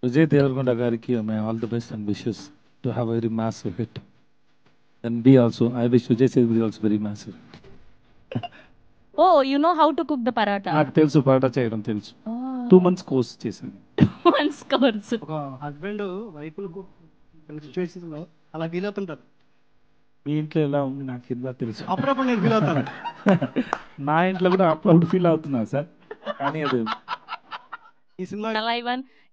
Vijay Devarkonda gariki, may all the best and wishes to have a very massive hit. And B also, I wish Vijay Sethupathi also very massive. Oh, you know how to cook the paratha? నాకు తెలుసు పాట చేయడం తెలుసు. Oh. 2 months course చేశాను. Once course. ఒక husband wife situation లో అలా feel అవుతుంటారు. మీ ఇంట్లో ఎలా ఉంది నాకు కింద తెలుసు. అప్పుడప్పుడు నేను ఫీల్ అవుతాను. నా ఇంట్లో కూడా అప్పుడప్పుడు ఫీల్ అవుతున్నా సార్. కానీ అది ఈ సినిమా Alive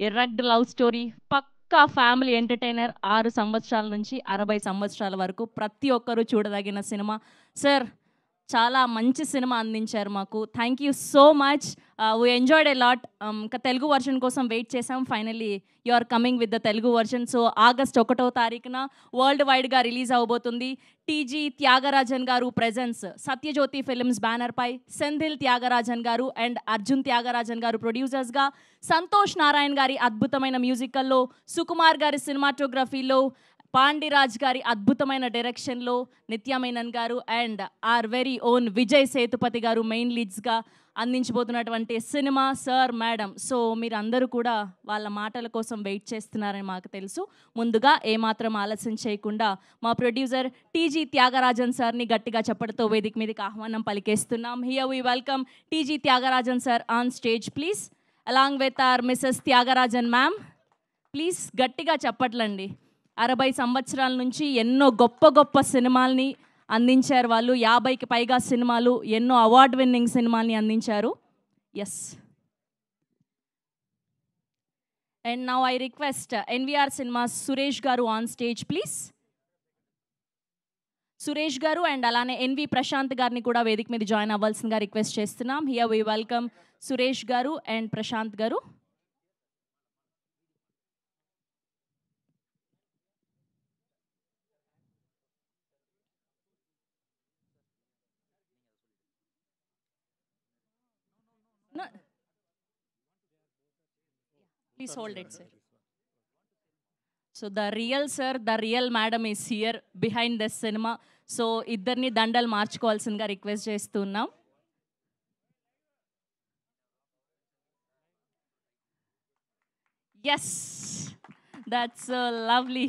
ఎర్రగ్ లవ్ స్టోరీ పక్కా ఫ్యామిలీ ఎంటర్టైనర్ 6 సంవత్సరాల నుంచి 60 సంవత్సరాల వరకు ప్రతి ఒక్కరూ చూడదగిన సినిమా. సార్ చాలా మంచి సినిమా అందించారు మాకు. Thank you so much. We enjoyed a lot. ఇంకా తెలుగు వర్షన్ కోసం వెయిట్ చేసాం. Finally you are coming with the Telugu version. So August 1వ తారీఖున వరల్డ్ వైడ్గా రిలీజ్ అవబోతుంది. టీజీ త్యాగరాజన్ గారు ప్రెజెన్స్ సత్యజ్యోతి ఫిల్మ్స్ బ్యానర్పై సెంధిల్ త్యాగరాజన్ గారు అండ్ అర్జున్ త్యాగరాజన్ గారు ప్రొడ్యూసర్స్గా, సంతోష్ నారాయణ్ గారి అద్భుతమైన మ్యూజికల్లో, సుకుమార్ గారి సినిమాటోగ్రఫీలో, పాండిరాజ్ గారి అద్భుతమైన డైరెక్షన్లో, Nithya Menen garu and our very own Vijay Sethupathi garu main లీడ్స్గా అందించబోతున్నటువంటి సినిమా సార్ మేడం. సో మీరు అందరూ కూడా వాళ్ళ మాటల కోసం వెయిట్ చేస్తున్నారని మాకు తెలుసు. ముందుగా ఏమాత్రం ఆలస్యం చేయకుండా మా ప్రొడ్యూసర్ టీజీ త్యాగరాజన్ సార్ని గట్టిగా చెప్పడంతో వేదిక మీదకి ఆహ్వానం పలికేస్తున్నాం. Here we welcome TG Thyagarajan sir on stage please, along with our Mrs Thyagarajan ma'am. Please గట్టిగా చెప్పట్లండి. 60 సంవత్సరాల నుంచి ఎన్నో గొప్ప గొప్ప సినిమాల్ని అందించారు వాళ్ళు. 50కి పైగా సినిమాలు, ఎన్నో అవార్డ్ విన్నింగ్ సినిమాల్ని అందించారు. Yes. And now I request NVR cinemas Suresh garu on stage please. Suresh గారు అండ్ అలానే ఎన్వి ప్రశాంత్ గారిని కూడా వేదిక మీద జాయిన్ అవ్వాల్సిందిగా రిక్వెస్ట్ చేస్తున్నాం. హియర్ వి వెల్కమ్ సురేష్ గారు అండ్ ప్రశాంత్ గారు. No. Please hold it, sir. So the real sir, the real madam is here behind this cinema. So ఇద్దరిని దండలు మార్చుకోవాల్సిందిగా రిక్వెస్ట్ చేస్తున్నాం. Yes, that's lovely.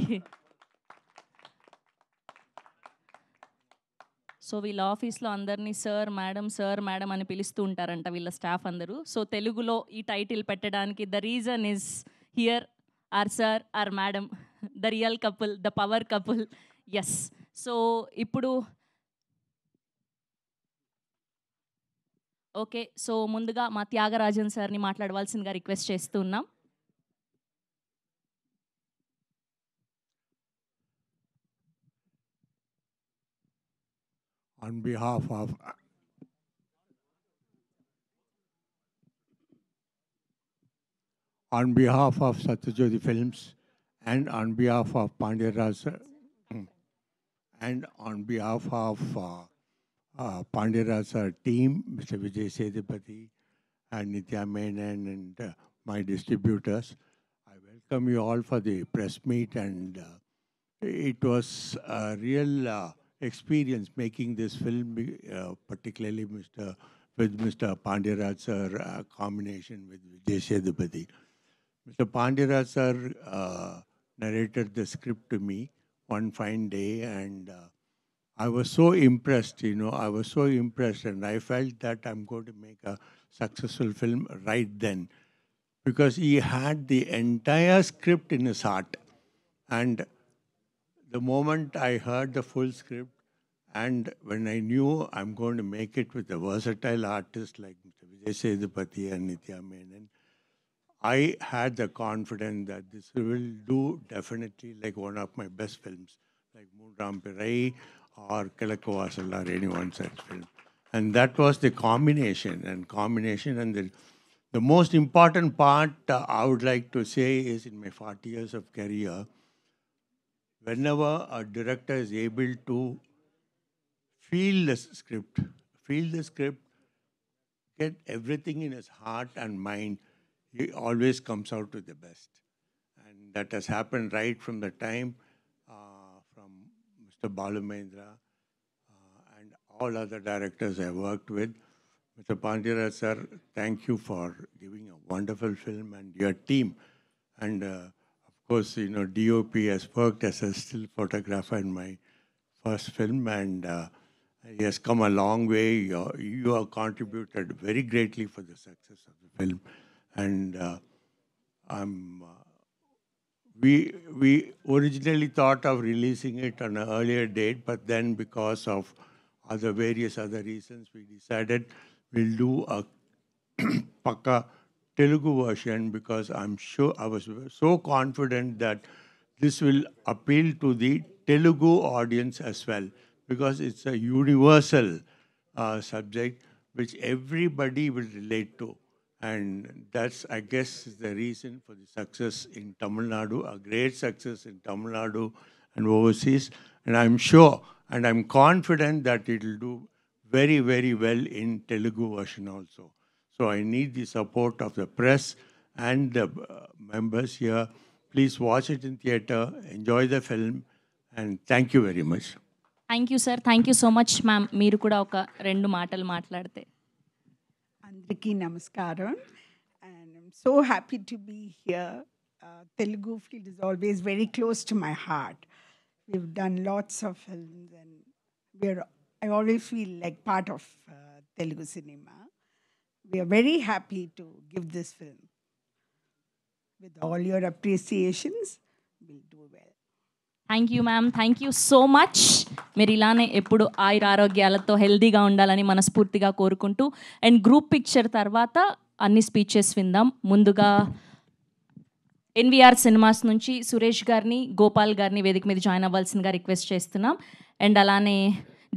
సో వీళ్ళ ఆఫీస్లో అందరినీ సార్ మేడం అని పిలుస్తూ ఉంటారంట వీళ్ళ స్టాఫ్ అందరూ. సో తెలుగులో ఈ టైటిల్ పెట్టడానికి the reason is here our sir our madam, the real couple, the power couple. Yes. So ఇప్పుడు ఓకే, సో ముందుగా మా త్యాగరాజన్ సార్ని మాట్లాడవలసిందిగా రిక్వెస్ట్ చేస్తున్నాం. On behalf of Satyajyoti Films and on behalf of Pandya and on behalf of Pandya team, Mr. Vijay Sethupathi and Nitya Menon and my distributors, I welcome you all for the press meet, and it was a real experience making this film, particularly with Mr. Pandya sir, combination with Vijay Sethupathi. Mr. Pandya sir narrated the script to me one fine day, and I was so impressed, I was so impressed, and I felt that I'm going to make a successful film right then, because he had the entire script in his heart. And the moment I heard the full script, and when I knew I'm going to make it with a versatile artist like Mr. Vijay Sethupathi and Nitya Menon, I had the confidence that this will do definitely like one of my best films, like Moonram Pirai or Kilakavasal or any one such film. And that was the combination. And the most important part I would like to say is, in my 40 years of career, whenever a director is able to feel the script, get everything in his heart and mind, he always comes out with the best. And that has happened right from the time from Mr. Balu Mahendra and all other directors I worked with. Mr. Pandya sir, thank you for giving a wonderful film, and your team And of course, DOP has worked as a still photographer in my first film, and he has come a long way. You have contributed very greatly for the success of the film, and I'm. We originally thought of releasing it on an earlier date, but then because of various other reasons, we decided we'll do a Pakka Telugu version, because I'm sure I was so confident that this will appeal to the Telugu audience as well, because it's a universal subject which everybody will relate to. And that's, I guess, is the reason for the success in Tamil Nadu, a great success in Tamil Nadu and overseas. And I'm sure and I'm confident that it will do very, very well in Telugu version also. So I need the support of the press and the members here. Please watch it in theater, enjoy the film, and thank you very much. Thank you sir, thank you so much ma'am. మీరు కూడా ఒక 2 మాటలు మాట్లాడితే. అందరికీ నమస్కారం, and I'm so happy to be here. Telugu field is always very close to my heart. We've done lots of films, and I always feel like part of Telugu cinema. We are very happy to give this film. With all your appreciations, we'll do well. Thank you ma'am, thank you so much. మీరు ఇలానే ఎప్పుడు ఆయుర ఆరోగ్యాలతో హెల్దీగా ఉండాలని మనస్ఫూర్తిగా కోరుకుంటూ, and group picture తర్వాత అన్ని స్పీచెస్ విందాం. ముందుగా ఎన్వీఆర్ సినిమాస్ నుంచి సురేష్ గారిని, గోపాల్ గారిని వేదిక మీద జాయిన్ అవ్వాల్సిందిగా రిక్వెస్ట్ చేస్తున్నాం. అండ్ అలానే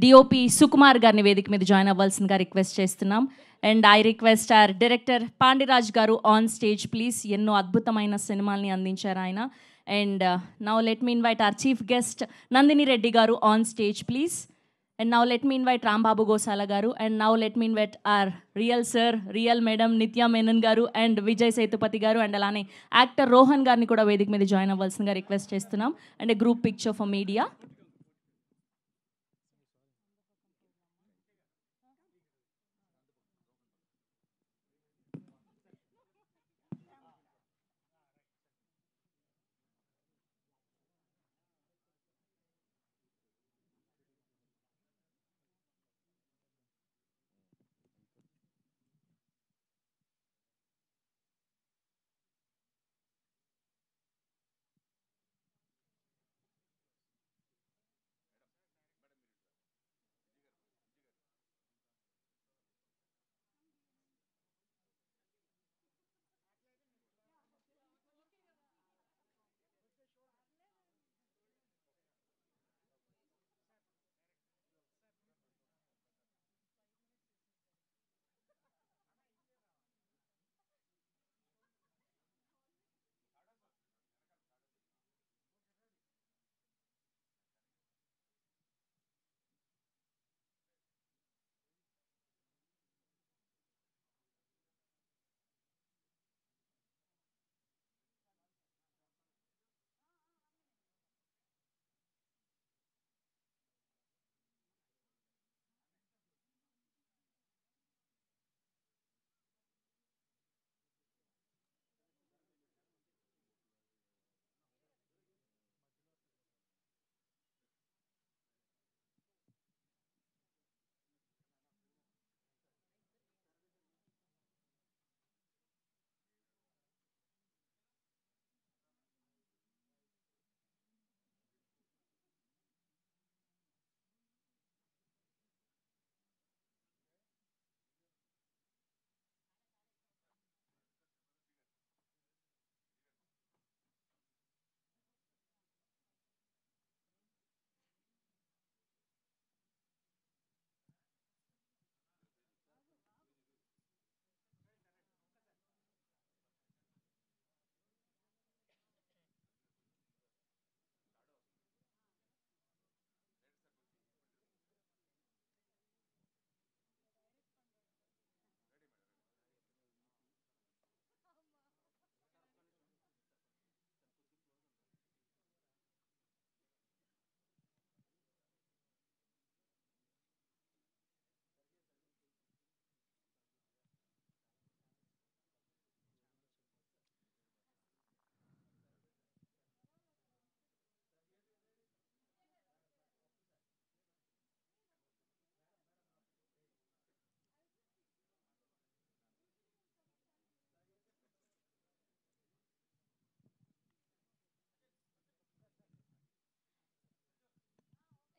డిఓపి సుకుమార్ గారిని వేదిక మీద జాయిన్ అవ్వాల్సిందిగా రిక్వెస్ట్ చేస్తున్నాం. And I request our director Pandiraj garu on stage please. ఎన్నో అద్భుతమైన సినిమాల్ని అందించారు ఆయన. And now let me invite our chief guest Nandini Reddy garu on stage please. And now let me invite Rambabu Gosala garu. And now let me invite our real sir, real madam Nitya Menon garu and Vijay Setupati garu. And alane actor Rohan garni kuda vedik meeda join avvalsinదిగా request చేస్తున్నాం. And a group picture for media.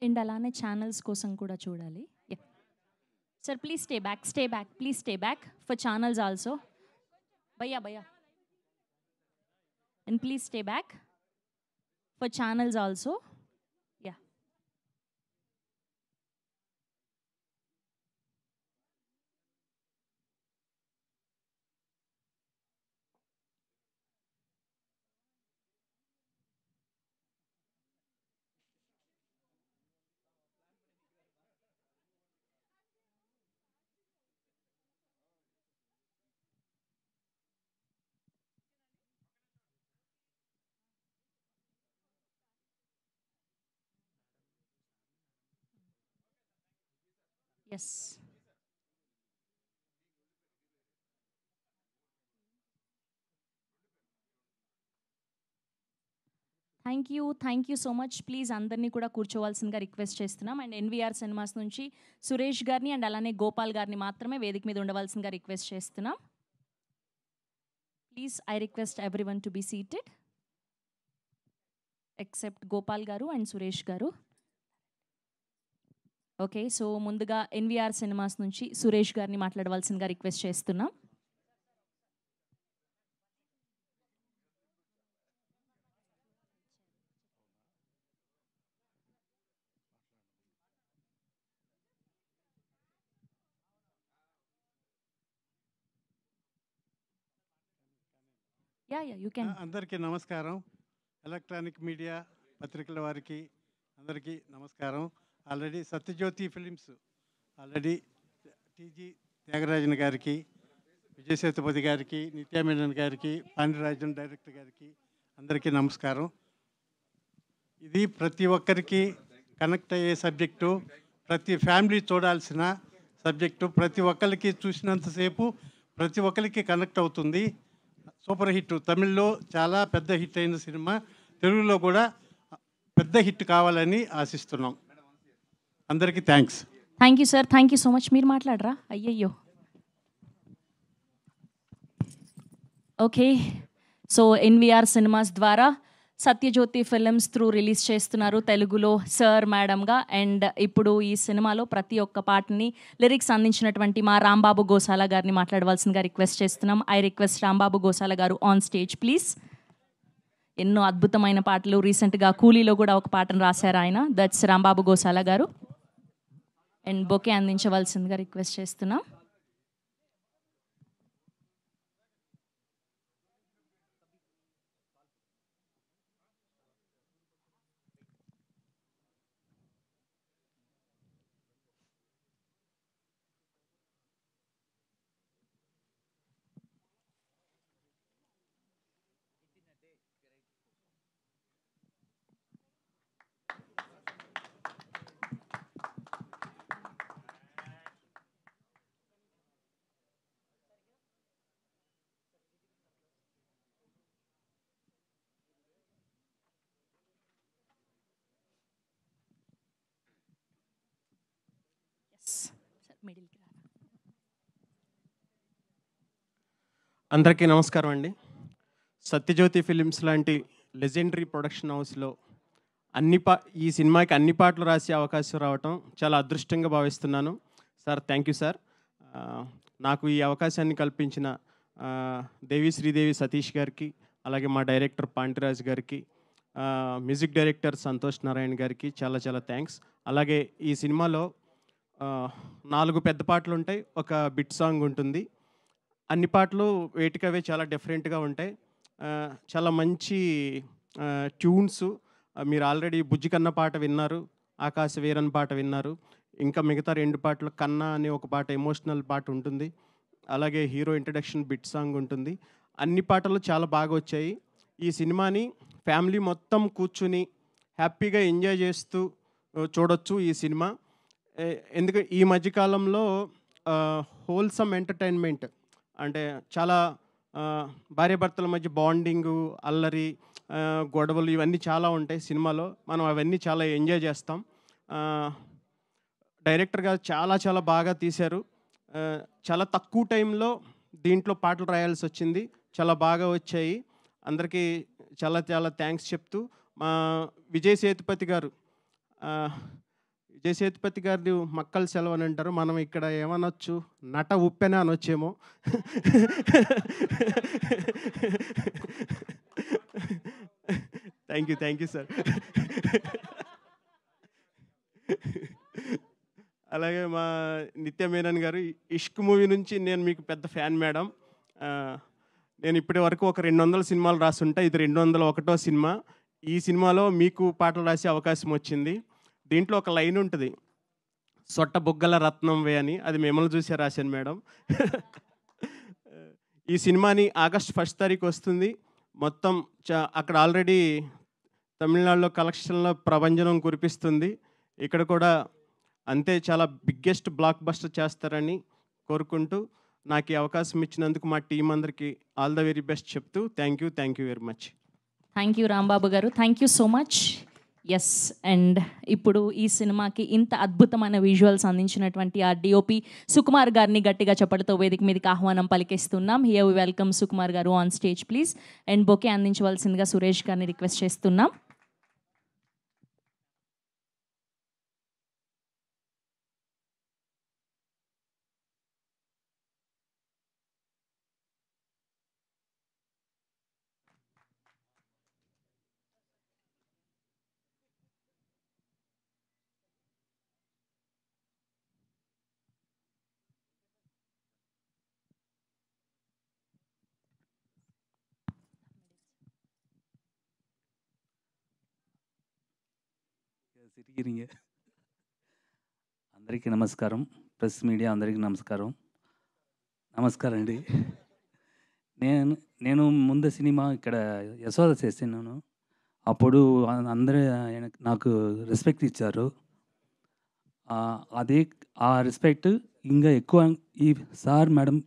And అలానే channels కోసం కూడా చూడాలి. Sir please stay back for channels also. భయ్యా and please stay back for channels also. Yeah yes. Thank you so much. Please అందరినీ కూడా కూర్చోవాల్సిందిగా రిక్వెస్ట్ చేస్తున్నాం. అండ్ ఎన్వీఆర్ సినిమాస్ నుంచి సురేష్ గారిని అండ్ అలానే గోపాల్ గారిని మాత్రమే వేదిక మీద ఉండవలసిందిగా రిక్వెస్ట్ చేస్తున్నాం. Please I request everyone to be seated except Gopal garu and Suresh garu. Okay, so ముందుగా ఎన్వీఆర్ సినిమాస్ నుంచి సురేష్ గారిని మాట్లాడవలసిందిగా రిక్వెస్ట్ చేస్తున్నాం. You can. అందరికీ నమస్కారం. ఎలక్ట్రానిక్ మీడియా పత్రికల వారికి అందరికీ నమస్కారం. Already Sathyajyothi films already TG Thyagarajan గారికి, విజయ్ సేతుపతి గారికి, నిత్యామేనన్ గారికి, పాండిరాజన్ డైరెక్టర్ గారికి అందరికీ నమస్కారం. ఇది ప్రతి ఒక్కరికి కనెక్ట్ అయ్యే సబ్జెక్టు, ప్రతి ఫ్యామిలీ చూడాల్సిన సబ్జెక్టు, ప్రతి ఒక్కరికి చూసినంతసేపు ప్రతి ఒక్కరికి కనెక్ట్ అవుతుంది. సూపర్ హిట్, తమిళ్లో చాలా పెద్ద హిట్ అయిన సినిమా, తెలుగులో కూడా పెద్ద హిట్ కావాలని ఆశిస్తున్నాం. అందరికీ thanks. Thank you sir, thank you so much. మీరు మాట్లాడరా? అయ్యయ్యో. ఓకే, సో ఎన్వీఆర్ సినిమాస్ ద్వారా సత్యజ్యోతి ఫిలిమ్స్ త్రూ రిలీజ్ చేస్తున్నారు తెలుగులో సార్ మేడంగా. అండ్ ఇప్పుడు ఈ సినిమాలో ప్రతి ఒక్క పాటని లిరిక్స్ అందించినటువంటి మా రాంబాబు గోసాల గారిని మాట్లాడవలసిందిగా రిక్వెస్ట్ చేస్తున్నాం. ఐ రిక్వెస్ట్ రాంబాబు గోసాల గారు ఆన్ స్టేజ్ ప్లీజ్. ఎన్నో అద్భుతమైన పాటలు, రీసెంట్గా కూలీలో కూడా ఒక పాటను రాశారు ఆయన, దట్స్ రాంబాబు గోసాల గారు. అండ్ బొకే అందించవలసిందిగా రిక్వెస్ట్ చేస్తున్నాం. అందరికీ నమస్కారం అండి. సత్యజ్యోతి ఫిలిమ్స్ లాంటి లెజెండరీ ప్రొడక్షన్ హౌస్లో ఈ సినిమాకి అన్ని పాటలు రాసే అవకాశం రావటం చాలా అదృష్టంగా భావిస్తున్నాను. Sir thank you sir. నాకు ఈ అవకాశాన్ని కల్పించిన దేవి శ్రీదేవి సతీష్ గారికి, అలాగే మా డైరెక్టర్ పాండిరాజ్ గారికి, మ్యూజిక్ డైరెక్టర్ సంతోష్ నారాయణ గారికి చాలా చాలా థ్యాంక్స్. అలాగే ఈ సినిమాలో 4 పెద్ద పాటలు ఉంటాయి, ఒక బిట్ సాంగ్ ఉంటుంది. అన్ని పాటలు వేటికవే చాలా డిఫరెంట్గా ఉంటాయి. చాలా మంచి ట్యూన్స్. మీరు ఆల్రెడీ బుజ్జి కన్న పాట విన్నారు, ఆకాశ వీరన్ పాట విన్నారు. ఇంకా మిగతా 2 పాటలు కన్నా అనే ఒక పాట ఎమోషనల్ పాట ఉంటుంది, అలాగే హీరో ఇంట్రడక్షన్ బిట్ సాంగ్ ఉంటుంది. అన్ని పాటలు చాలా బాగా వచ్చాయి. ఈ సినిమాని ఫ్యామిలీ మొత్తం కూర్చుని హ్యాపీగా ఎంజాయ్ చేస్తూ చూడొచ్చు ఈ సినిమా. ఎందుకంటే ఈ మధ్యకాలంలో హోల్సమ్ ఎంటర్టైన్మెంట్ అంటే చాలా భార్యాభర్తల మధ్య బాండింగు, అల్లరి, గొడవలు ఇవన్నీ చాలా ఉంటాయి సినిమాలో. మనం అవన్నీ చాలా ఎంజాయ్ చేస్తాం. డైరెక్టర్ గారు చాలా చాలా బాగా తీశారు. చాలా తక్కువ టైంలో దీంట్లో పాటలు రాయాల్సి వచ్చింది, చాలా బాగా వచ్చాయి. అందరికీ చాలా చాలా థ్యాంక్స్ చెప్తూ, మా విజయ్ సేతుపతి గారు విజయ్ సేతుపతి గారిది మక్కల సెలవు అని అంటారు, మనం ఇక్కడ ఏమనొచ్చు, నట ఉప్పెన అనొచ్చేమో. Thank you sir. అలాగే మా నిత్య మేనన్ గారు, ఇష్క్ మూవీ నుంచి నేను మీకు పెద్ద ఫ్యాన్ మేడం. నేను ఇప్పటి వరకు ఒక 200 సినిమాలు రాస్తుంటా, ఇది 201వ సినిమా. ఈ సినిమాలో మీకు పాటలు రాసే అవకాశం వచ్చింది. దీంట్లో ఒక లైన్ ఉంటుంది, సొట్ట బొగ్గల రత్నం వే అని, అది మిమ్మల్ని చూసే రాశాను మేడం. ఈ సినిమాని ఆగస్ట్ 1 తారీఖు వస్తుంది. మొత్తం అక్కడ ఆల్రెడీ తమిళనాడులో కలెక్షన్లో ప్రభంజనం కురిపిస్తుంది. ఇక్కడ కూడా అంతే చాలా బిగ్గెస్ట్ బ్లాక్ బస్టర్ చేస్తారని కోరుకుంటూ నాకు ఈ అవకాశం ఇచ్చినందుకు మా టీం అందరికీ ఆల్ ద వెరీ బెస్ట్ చెప్తూ thank you very much. Thank you Rambabu garu, thank you so much. Yes, and ఇప్పుడు ఈ సినిమాకి ఇంత అద్భుతమైన విజువల్స్ అందించినటువంటి ఆ డిఓపి సుకుమార్ గారిని గట్టిగా చప్పటితో వేదిక మీదకి ఆహ్వానం పలికేస్తున్నాం. Here we welcome Sukumar garu on stage please. And bouquet అందించవలసిందిగా సురేష్ గారిని రిక్వెస్ట్ చేస్తున్నాం. సిరిగిరిగా అందరికీ నమస్కారం, ప్రెస్ మీడియా అందరికీ నమస్కారం అండి. నేను ముందు సినిమా ఇక్కడ యశోద చేస్తున్నాను. అప్పుడు అందరూ నాకు రెస్పెక్ట్ ఇచ్చారు. అదే ఆ రెస్పెక్ట్ ఇంకా ఎక్కువ ఈ సార్ మేడం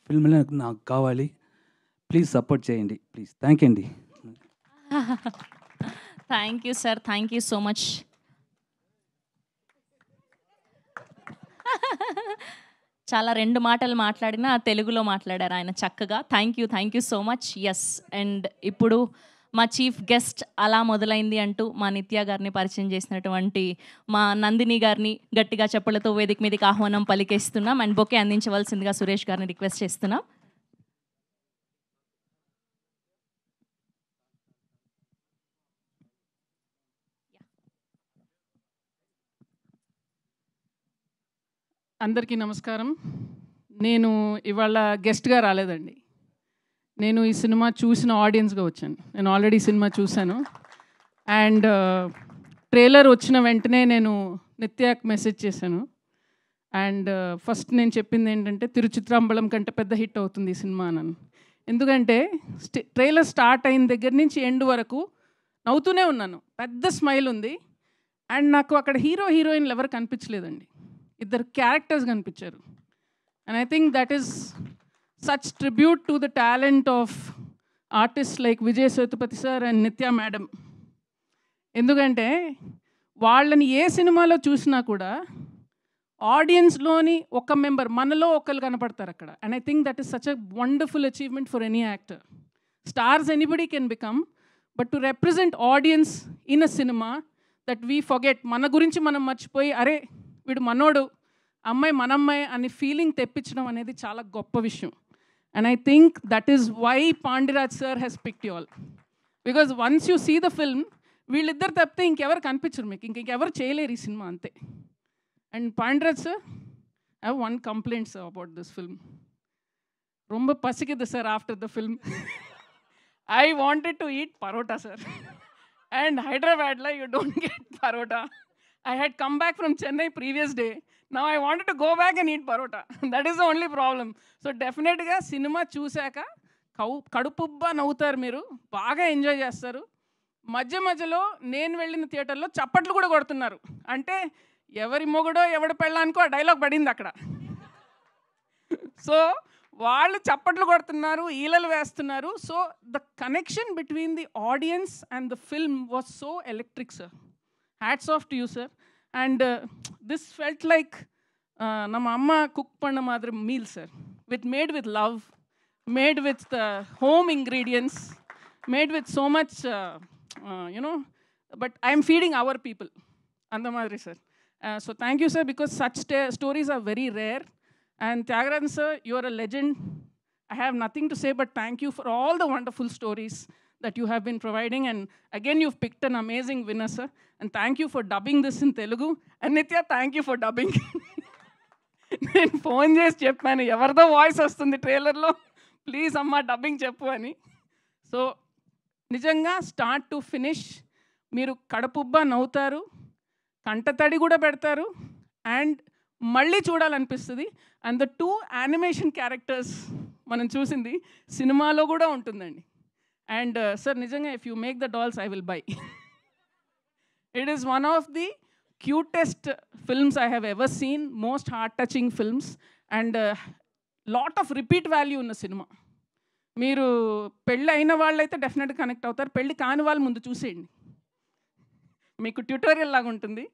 ఫిల్మ్లో నాకు కావాలి. ప్లీజ్ సపోర్ట్ చేయండి ప్లీజ్. థ్యాంక్ యూ అండి. Thank you sir, thank you so much. చాలా 2 మాటలు మాట్లాడినా తెలుగులో మాట్లాడారు ఆయన చక్కగా. Thank you so much. Yes, and ఇప్పుడు మా చీఫ్ గెస్ట్ అలా మొదలైంది అంటూ మా నిత్య గారిని పరిచయం చేసినటువంటి మా నందిని గారిని గట్టిగా చప్పలతో వేదిక మీదకి ఆహ్వానం పలికేస్తున్నాం. అండ్ బొకే అందించవలసిందిగా సురేష్ గారిని రిక్వెస్ట్ చేస్తున్నాం. అందరికీ నమస్కారం. నేను ఇవాళ గెస్ట్గా రాలేదండి. నేను ఈ సినిమా చూసిన ఆడియన్స్గా వచ్చాను. నేను ఆల్రెడీ సినిమా చూశాను. అండ్ ట్రైలర్ వచ్చిన వెంటనే నేను నిత్యకి మెసేజ్ చేశాను. అండ్ ఫస్ట్ నేను చెప్పింది ఏంటంటే తిరుచిత్రాంబలం కంటే పెద్ద హిట్ అవుతుంది ఈ సినిమా అని. ఎందుకంటే ట్రైలర్ స్టార్ట్ అయిన దగ్గర నుంచి ఎండ్ వరకు నవ్వుతూనే ఉన్నాను. పెద్ద స్మైల్ ఉంది. అండ్ నాకు అక్కడ హీరోయిన్లు ఎవరు కనిపించలేదండి. 2 క్యారెక్టర్స్ కనిపించారు. And I think that is such tribute to the talent of artist like Vijay Sethupathi sir and నిత్య మేడం. ఎందుకంటే వాళ్ళని ఏ సినిమాలో చూసినా కూడా ఆడియన్స్లోని ఒక మెంబర్, మనలో ఒకరు కనపడతారు అక్కడ. And I think that is such a wonderful achievement for any actor. Stars anybody can become, but to represent audience in a cinema that we forget, మన గురించి మనం మర్చిపోయి అరే వీడు మనోడు, అమ్మాయి మనమ్మాయి అని ఫీలింగ్ తెప్పించడం అనేది చాలా గొప్ప విషయం. And I think that is why Pandiraj sir has picked you all. Because once you see the film, వీళ్ళిద్దరు తప్పితే ఇంకెవరు కనిపించరు మీకు, ఇంకెవరు చేయలేరు ఈ సినిమా అంతే. And Pandiraj sir, I have 1 complaint sir about this film. ரொம்ப பசிக்குது sir after the film. I wanted to eat parotta sir. And హైదరాబాద్లో you don't get parotta. I had come back from Chennai previous day. Now I wanted to go back and eat parota. That is the only problem. So definitely cinema చూసాక కడుపుబ్బా నవ్వుతారు, మీరు బాగా enjoy చేస్తారు. మధ్యలో నేను వెళ్ళిన థియేటర్లో చప్పట్లు కూడా కొడుతున్నారు. అంటే ఎవరి మొగుడో ఎవడి పెళ్ళానికో ఆ డైలాగ్ పడింది అక్కడ. సో వాళ్ళు చప్పట్లు కొడుతున్నారు, ఈలలు వేస్తున్నారు. So the connection between the audience and the film was so electric sir. Hats off to you, sir. And this felt like nama amma cook panna madri meal, sir. Made with love, made with home ingredients, made with so much, but I am feeding our people. Anda madri, sir. So thank you, sir, because such stories are very rare. And Tyagarajan, sir, you are a legend. I have nothing to say but thank you for all the wonderful stories that you have been providing. And again, you've picked an amazing winner, sir. And thank you for dubbing this in Telugu. And Nitya, thank you for dubbing. నేను phone చేసి చెప్పాను, ఎవరిదో voice వస్తుంది ట్రైలర్లో, please అమ్మ dubbing చెప్పు అని. So నిజంగా స్టార్ట్ టు ఫినిష్ మీరు కడుపుబ్బా నవ్వుతారు, కంటతడి కూడా పెడతారు, అండ్ మళ్ళీ చూడాలనిపిస్తుంది. అండ్ ద 2 యానిమేషన్ క్యారెక్టర్స్ మనం చూసింది సినిమాలో కూడా ఉంటుందండి. అండ్ సార్ నిజంగా if you make the dolls I will buy. It is one of the cutest films I have ever seen, most heart-touching films, and lot of repeat value in the cinema. మీరు పెళ్ళి అయిన వాళ్ళైతే డెఫినెట్గా connect అవుతారు, పెళ్ళి కాని వాళ్ళు ముందు చూసేయండి, మీకు ట్యూటోరియల్ లాగా ఉంటుంది,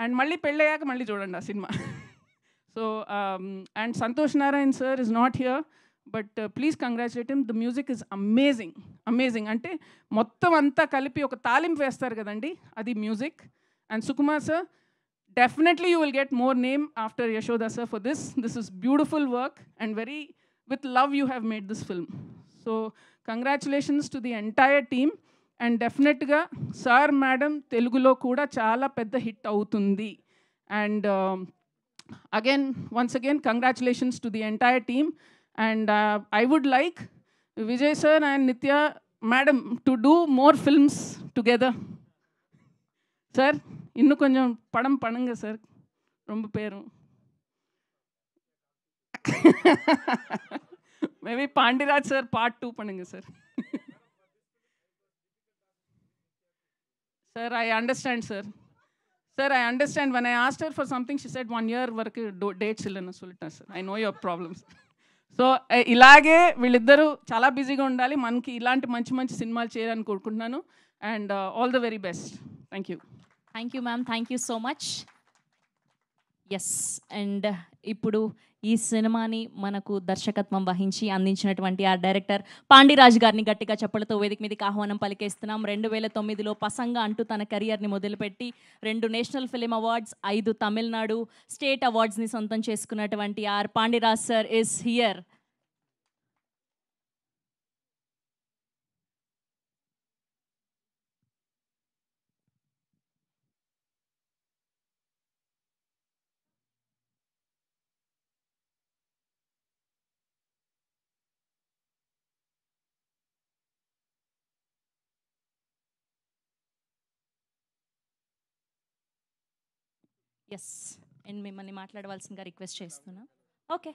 అండ్ మళ్ళీ పెళ్ళి అయ్యాక మళ్ళీ చూడండి ఆ cinema. So and Santosh Narayan sir is not here, but please congratulate him. The music is amazing, amazing. అంటే మొత్తం అంతా కలిపి ఒక తాలింపు వేస్తారు కదండి, అది music. And Sukumar sir, definitely you will get more name after Yashoda sir for this. This is beautiful work and very with love you have made this film. So congratulations to the entire team, and definitely ga sir madam Telugulo kuda chaala pedda hit avutundi. And again once again congratulations to the entire team. And I would like Vijay sir and Nitya madam to do more films together. Sir இன்னும் கொஞ்சம் படம் பண்ணுங்க sir, ரொம்ப பேரும். Maybe Pandiraj sir part 2 பண்ணுங்க sir. Sir I understand sir. Sir I understand. when I asked her for something she said 1 year వరకు dates ఇల్లని சொல்லிட்டேன் sir. I know your problems. So ఇలాగే వీళ్ళిద్దరూ చాలా బిజీగా ఉండాలి, మనకి ఇలాంటి మంచి మంచి సినిమాలు చేయాలని కోరుకుంటున్నాను. And all the very best. Thank you. Thank you ma'am, thank you so much. Yes, and ఇప్పుడు ఈ సినిమాని మనకు దర్శకత్వం వహించి అందించినటువంటి ఆ డైరెక్టర్ పాండిరాజ్ గారిని గట్టిగా చప్పలతో వేదిక మీదకి ఆహ్వానం పలికేస్తున్నాం. 2009లో పసంగా అంటూ తన కెరియర్ని మొదలుపెట్టి 2 national film awards, 5 Tamil Nadu state అవార్డ్స్ని సొంతం చేసుకున్నటువంటి R Pandiraj sir is here. Yes, and మిమ్మల్ని మాట్లాడవలసిందిగా రిక్వెస్ట్ చేస్తున్నా. ఓకే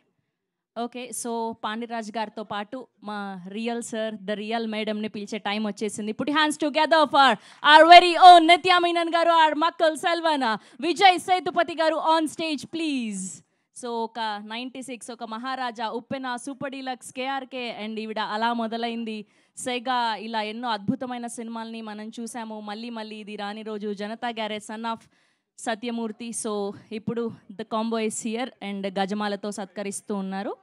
ఓకే, సో పాండిరాజ్ గారితో పాటు మా రియల్ సార్, ద రియల్ మేడంని పిలిచే టైం వచ్చేసింది. Put hands together for our very own Nithya Menen garu, our Makkal Selvan, Vijay Sethupathi garu on stage please. So ఒక 96 ఒక Maharaja, Uppena, super deluxe, KRK, and ఈవిడ అలా మొదలైంది సెగా, ఇలా ఎన్నో అద్భుతమైన సినిమాల్ని మనం చూసాము. మళ్ళీ మళ్ళీ Idi Rani Roju, Janatha garage, son of Satyamurthy. So ఇప్పుడు the combo is here and గజమాలతో సత్కరిస్తూ ఉన్నారు.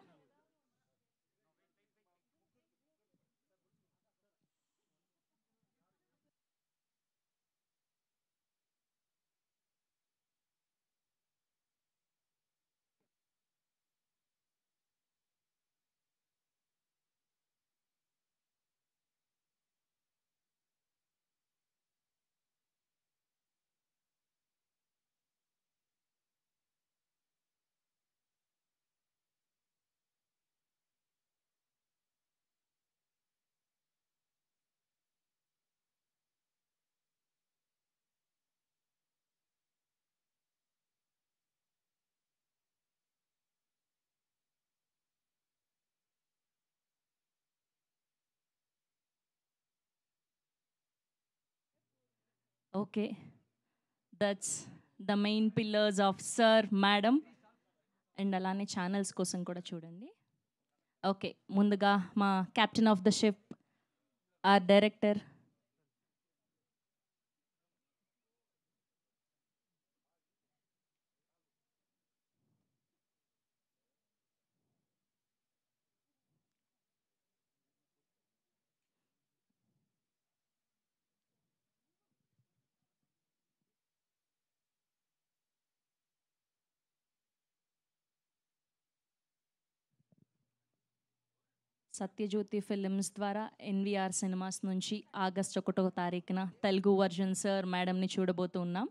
Okay, that's the main pillars of sir madam. And అలానే ఛానల్స్ కోసం కూడా చూడండి. ఓకే, ముందుగా మా captain of the ship, our director Sathyajyothi films ద్వారా ఎన్విఆర్ సినిమాస్ నుంచి ఆగస్ట్ 1వ తారీఖున తెలుగు వర్జన్ సార్ మేడంని చూడబోతున్నాం.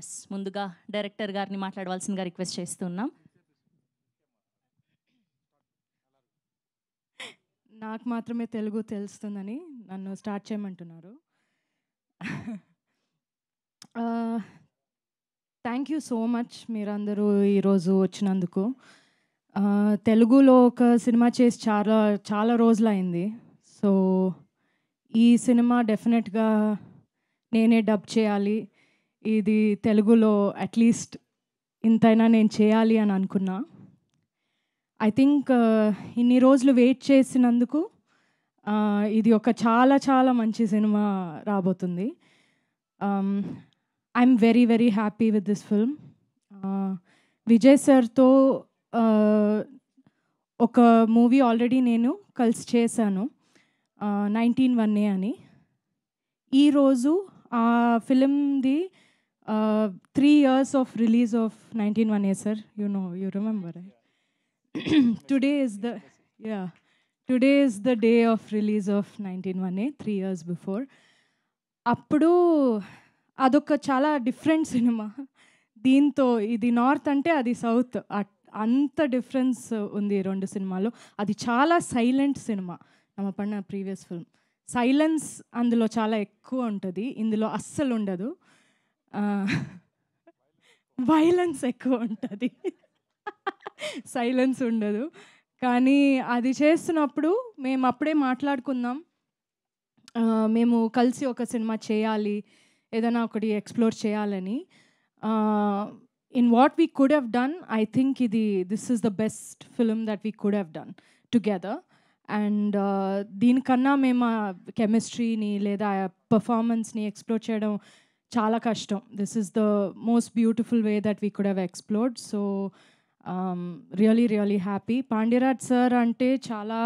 ఎస్, ముందుగా డైరెక్టర్ గారిని మాట్లాడవలసిందిగా రిక్వెస్ట్ చేస్తున్నాం. నాకు మాత్రమే తెలుగు తెలుస్తుందని నన్ను స్టార్ట్ చేయమంటున్నారు. థ్యాంక్ యూ సో మచ్ మీరందరూ ఈరోజు వచ్చినందుకు. తెలుగులో ఒక సినిమా చేసి చాలా చాలా రోజులైంది. సో ఈ సినిమా డెఫినెట్గా నేనే డబ్ చేయాలి, ఇది తెలుగులో అట్లీస్ట్ ఇంతైనా నేను చేయాలి అని అనుకున్నా. ఐ థింక్ ఇన్ని రోజులు వెయిట్ చేసినందుకు ఇది ఒక చాలా చాలా మంచి సినిమా రాబోతుంది. I'm very very happy with this film. Vijay సార్తో ఒక మూవీ ఆల్రెడీ నేను కలిసి చేశాను, 1901 అని. ఈరోజు ఆ ఫిలింది 3 years of release of 1901 sir. You remember, right? Today is the day of release of 1901, 3 years before. అప్పుడు అదొక చాలా డిఫరెంట్ సినిమా. దీంతో ఇది నార్త్ అంటే అది సౌత్, అంత డిఫరెన్స్ ఉంది రెండు సినిమాలో. అది చాలా సైలెంట్ సినిమా. నమ్మ పడిన ప్రీవియస్ ఫిల్మ్ సైలెన్స్ అందులో చాలా ఎక్కువ ఉంటుంది, ఇందులో అస్సలు ఉండదు. వైలెన్స్ ఎక్కువ ఉంటుంది, సైలెన్స్ ఉండదు. కానీ అది చేస్తున్నప్పుడు మేము అప్పుడే మాట్లాడుకుందాం, మేము కలిసి ఒక సినిమా చేయాలి, ఏదైనా ఒకటి ఎక్స్ప్లోర్ చేయాలని. In what we could have done, I think this is the best film that we could have done together. And దీనికన్నా మేము కెమిస్ట్రీని లేదా పర్ఫార్మెన్స్ని ఎక్స్ప్లోర్ చేయడం చాలా కష్టం. This is the most beautiful way that we could have explored. So really really happy. Pandiraj sir అంటే చాలా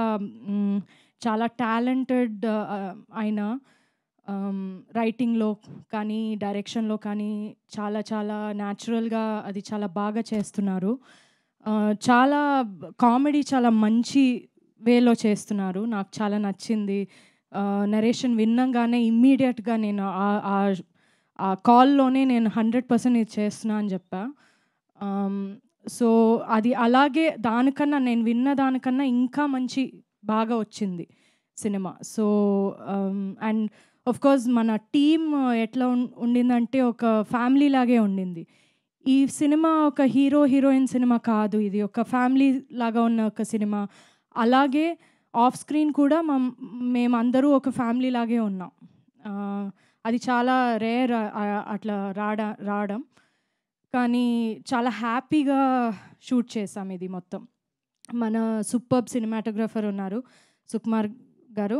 చాలా టాలెంటెడ్ ఆయన. రైటింగ్లో కానీ డైరెక్షన్లో కానీ చాలా చాలా న్యాచురల్గా అది చాలా బాగా చేస్తున్నారు. చాలా కామెడీ చాలా మంచి వేలో చేస్తున్నారు, నాకు చాలా నచ్చింది. నరేషన్ విన్నంగానే ఇమ్మీడియట్గా నేను ఆ కాల్లోనే నేను 100% ఇది చేస్తున్నా అని చెప్పా. సో అది అలాగే దానికన్నా నేను విన్న దానికన్నా ఇంకా మంచి బాగా వచ్చింది cinema. So and of course మన టీమ్ ఎట్లా ఉండిందంటే ఒక ఫ్యామిలీ లాగే ఉండింది. ఈ సినిమా ఒక హీరో హీరోయిన్ సినిమా కాదు, ఇది ఒక ఫ్యామిలీ లాగా ఉన్న ఒక సినిమా. అలాగే ఆఫ్ స్క్రీన్ కూడా మేమందరూ ఒక ఫ్యామిలీ లాగే ఉన్నాం. అది చాలా రేర్ అట్లా రావడం, కానీ చాలా హ్యాపీగా షూట్ చేసాం ఇది మొత్తం. మన సూపర్బ్ సినిమాటోగ్రఫర్ ఉన్నారు Sukumar garu.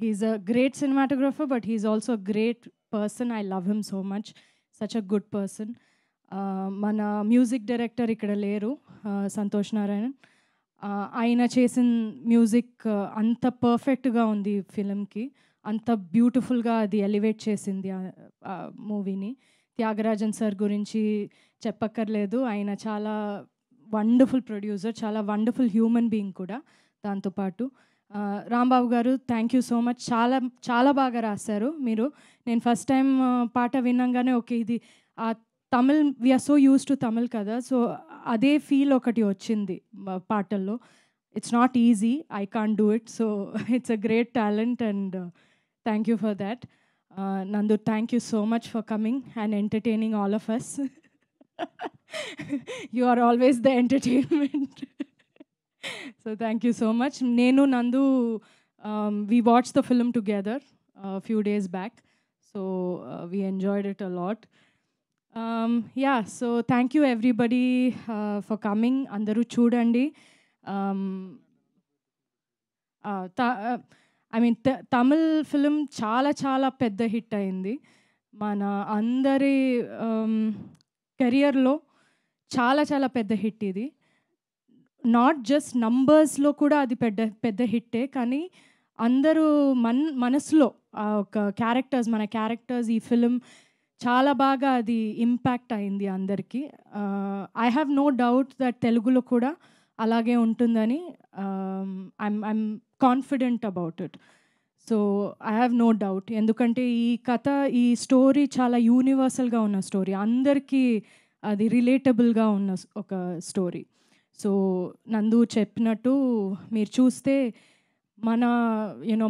He's a great cinematographer, but he's also a great person. I love him so much, such a good person. మన మ్యూజిక్ డైరెక్టర్ ఇక్కడ లేరు, సంతోష్ నారాయణన్. ఆయన చేసిన మ్యూజిక్ అంత పర్ఫెక్ట్గా ఉంది ఫిలింకి, అంత బ్యూటిఫుల్గా అది ఎలివేట్ చేసింది మూవీని. త్యాగరాజన్ సార్ గురించి చెప్పక్కర్లేదు, ఆయన చాలా వండర్ఫుల్ ప్రొడ్యూసర్, చాలా వండర్ఫుల్ హ్యూమన్ బీయింగ్ కూడా. దాంతోపాటు Rambabu garu thank you so much, చాలా చాలా బాగా రాశారు మీరు. నేను ఫస్ట్ టైం పాట విన్నాగానే ఓకే ఇది Tamil, we're so used to Tamil కదా, సో అదే ఫీల్ ఒకటి వచ్చింది పాటల్లో. It's not easy, I can't do it, so it's a great talent and thank you for that. Nandu, thank you so much for coming and entertaining all of us. You are always the entertainment. So thank you so much. Nenu, Nandu, we watched the film together a few days back, so we enjoyed it a lot. Yeah, so thank you everybody for coming. Andaru chudandi. I mean Tamil film చాలా చాలా పెద్ద hit అయింది. మన అందరి కెరియర్లో చాలా చాలా పెద్ద హిట్ ఇది. నాట్ జస్ట్ నంబర్స్లో కూడా అది పెద్ద హిట్టే, కానీ అందరూ మనసులో ఒక మన క్యారెక్టర్స్ ఈ ఫిలిం చాలా బాగా అది ఇంపాక్ట్ అయింది అందరికీ. I have no doubt that తెలుగులో కూడా అలాగే ఉంటుందని I'm confident about it. So I have no doubt. ఎందుకంటే ఈ కథ, ఈ స్టోరీ చాలా యూనివర్సల్గా ఉన్న స్టోరీ, అందరికీ అది రిలేటబుల్గా ఉన్న ఒక స్టోరీ. సో నందు చెప్పినట్టు మీరు చూస్తే మన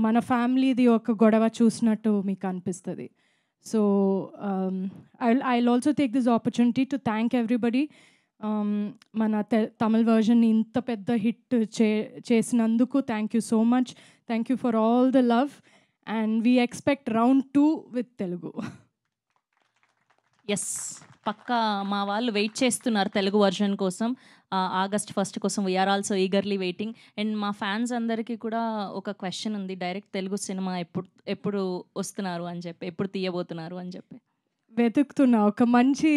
మన ఫ్యామిలీది ఒక గొడవ చూసినట్టు మీకు అనిపిస్తుంది. So I'll also take this opportunity to thank everybody. మన తమిళ్ వర్జన్ ఇంత పెద్ద హిట్ చేసినందుకు thank you so much. Thank you for all the love and we expect round 2 with Telugu. Yes, పక్కా మా వాళ్ళు వెయిట్ చేస్తున్నారు తెలుగు వర్జన్ కోసం. ఆగస్ట్ 1 కోసం we're also eagerly waiting. And మా ఫ్యాన్స్ అందరికీ కూడా ఒక క్వశ్చన్ ఉంది, డైరెక్ట్ తెలుగు సినిమా ఎప్పుడు వస్తున్నారు అని చెప్పి, ఎప్పుడు తీయబోతున్నారు అని చెప్పి వెతుకుతున్నా. ఒక మంచి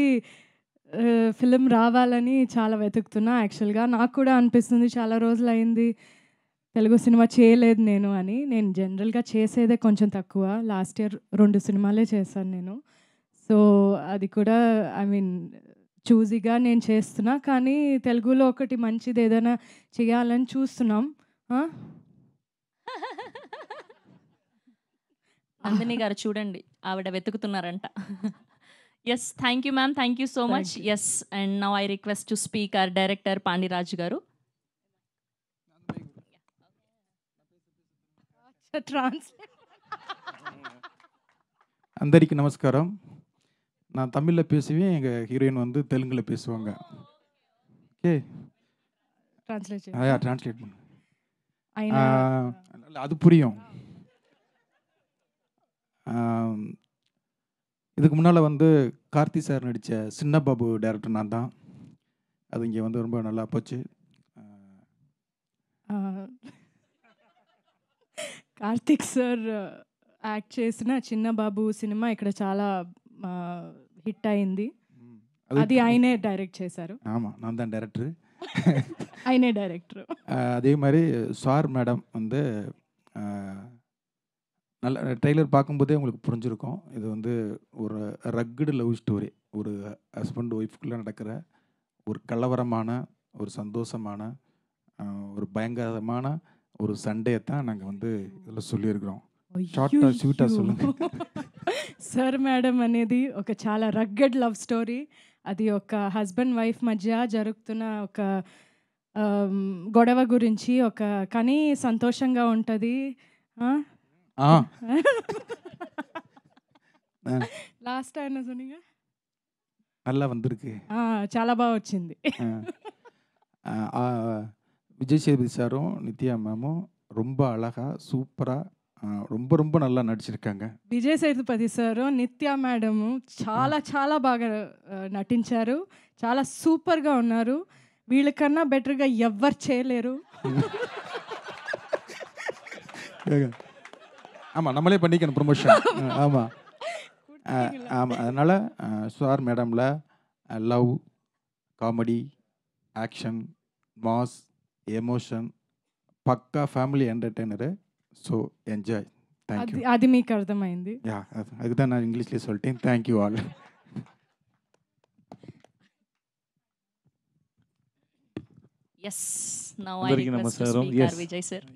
ఫిలిం రావాలని చాలా వెతుకుతున్నా. యాక్చువల్గా నాకు కూడా అనిపిస్తుంది చాలా రోజులు అయింది తెలుగు సినిమా చేయలేదు నేను అని. నేను జనరల్గా చేసేదే కొంచెం తక్కువ. లాస్ట్ ఇయర్ 2 సినిమాలే చేశాను నేను. సో అది కూడా ఐ మీన్ చూజీగా నేను చేస్తున్నా. కానీ తెలుగులో ఒకటి మంచిది ఏదైనా చేయాలని చూస్తున్నాం. నందిని గారు చూడండి, ఆవిడ వెతుకుతున్నారంట. Yes, thank you ma'am, thank you so much. Yes, and now I request to speak our director Pandiraj garu. అందరికీ நமஸ்காரம். நான் தமிழில் பேசுவேன், எங்கள் ஹீரோயின் வந்து தெலுங்கில் பேசுவாங்க. ஓகே, ட்ரான்ஸ்லேட் பண்ணு. அது புரியும். இதுக்கு முன்னால் வந்து கார்த்தி சார் நடித்த சின்ன பாபு டைரக்டர் நான் தான். அது இங்கே வந்து ரொம்ப நல்லா போச்சு. కార్తిక్ సార్ యాక్ట్ చేసిన చిన్న బాబు సినిమా ఇక్కడ చాలా హిట్ అయింది. అది ఆయనే డైరెక్ట్ చేశారు. ஆமாம், நான் தான் டைரக்டர். ఆయనే డైరెక్టర్. அதே மாதிரி சார் மேடம் வந்து நல்ல ட்ரெய்லர் பார்க்கும்போதே உங்களுக்கு புரிஞ்சிருக்கும். இது வந்து ஒரு ரக்குடு லவ் ஸ்டோரி. ஒரு ஹஸ்பண்ட் ஒய்ஃப்குள்ளே நடக்கிற ஒரு கலவரமான, ஒரு சந்தோஷமான, ஒரு பயங்கரமான ஒரு சண்டையை தான் நாங்கள் வந்து இதில் சொல்லியிருக்கிறோம். షార్ట్గా స్వీట్గా சொல்லுங்க. సార్ మేడం అనేది ఒక చాలా రగ్గడ్ లవ్ స్టోరీ. అది ఒక హస్బెండ్ వైఫ్ మధ్య జరుగుతున్న ఒక గొడవ గురించి, ఒక కానీ సంతోషంగా ఉంటుంది. లాస్ట్ ఆయన சொன்னீங்க நல்லா வந்திருக்கு. చాలా బాగా వచ్చింది. விஜய் சேதுபதி சாரும் நித்யா மேமும் ரொம்ப அழகாக சூப்பராக ரொம்ப ரொம்ப நல்லா నడిచిருக்காங்க. విజయ్ సేతుపతి సారు నిత్య మేడము చాలా చాలా బాగా నటించారు. చాలా సూపర్గా ఉన్నారు. వీళ్ళకన్నా బెటర్గా ఎవ్వరు చేయలేరు. ஆமாம், நம்மளே பண்ணிக்கணும் ப்ரொமோஷன். ஆமாம் ஆமாம். அதனால் சார் மேடமில் love, comedy, action, mass, emotion, పక్కా family entertainer. So enjoy. Thank you. అది మీకు అర్థమైంది. యా, அதுதான் நான் இங்கிலீஷ்லேயே சொல்லிட்டேன். Thank you all. Yes, now I request to speak our Vijay sir.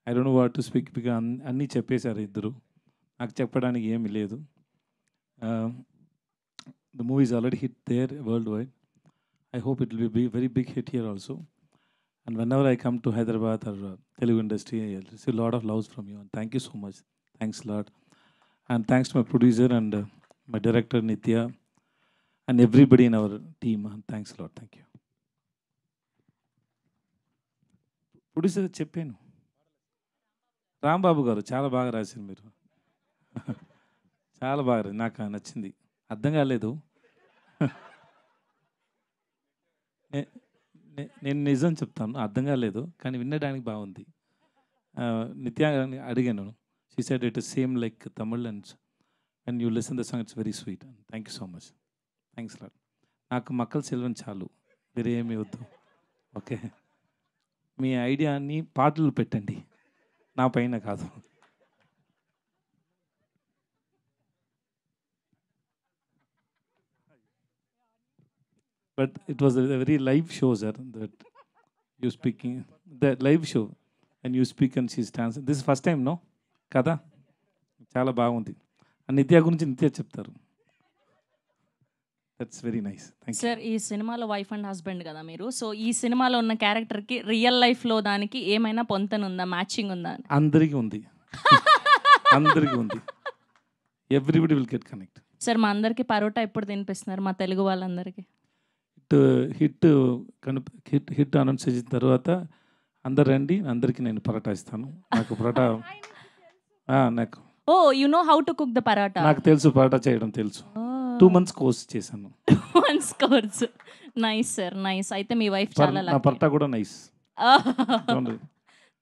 I don't know what to speak because అన్నీ చెప్పేశారు ఇద్దరు. నాకు చెప్పడానికి ఏమీ లేదు. The movie is already hit there world wide. I hope it will be a very big hit here also. And whenever I come to Hyderabad or Telugu industry, I receive a lot of loves from you. And thank you so much. Thanks a lot. And thanks to my producer and my director Nitya and everybody in our team. And thanks a lot. Thank you. Producer చెప్పాను, రాంబాబు గారు చాలా బాగా రాశారు మీరు. చాలా బాగా నాకు నచ్చింది. అర్థం కాలేదు. నేను నిజం చెప్తాను, అర్థం కాలేదు కానీ వినడానికి బాగుంది. నిత్య అడిగాను, she said it is same like Tamil and you listen the song, it's very sweet. Thank you so much. Thanks lot. నాకు మక్కల సెల్వన్ చాలు, వేరే ఏమీ వద్దు. ఓకే, మీ ఐడియాని పాటలు పెట్టండి, నా పైన కాదు. But it was very live show sir that you speaking the live show and you speak and she stands this first time no కదా చాలా బాగుంది నిత్య గురించి నిత్య చెప్తారు that's very nice thank you sir ఈ సినిమాలో వైఫ్ అండ్ హస్బెండ్ కదా మీరు, so ఈ సినిమాలో ఉన్న క్యారెక్టర్కి రియల్ లైఫ్లో దానికి ఏమైనా పొంతనుందా, మ్యాచింగ్ ఉందా? అందరికీ ఉంది అందరికీ ఉంది everybody will get connect. Sir మా అందరికి పరోటా ఎప్పుడు తినిపిస్తున్నారు మా తెలుగు వాళ్ళందరికీ? హిట్ హిట్ హిట్ అనౌన్స్ చేసిన తర్వాత అందరు రండి, అందరికీ నేను పరోటా ఇస్తాను. నాకు పరోటా నాకు oh you know how to cook the parotta? నాకు తెలుసు, పరోటా చేయడం తెలుసు. 2 months కోర్స్ చేశాను. 2 months course. Nice sir, nice. అయితే మీ వైఫ్ చాలా నా పరోటా కూడా nice.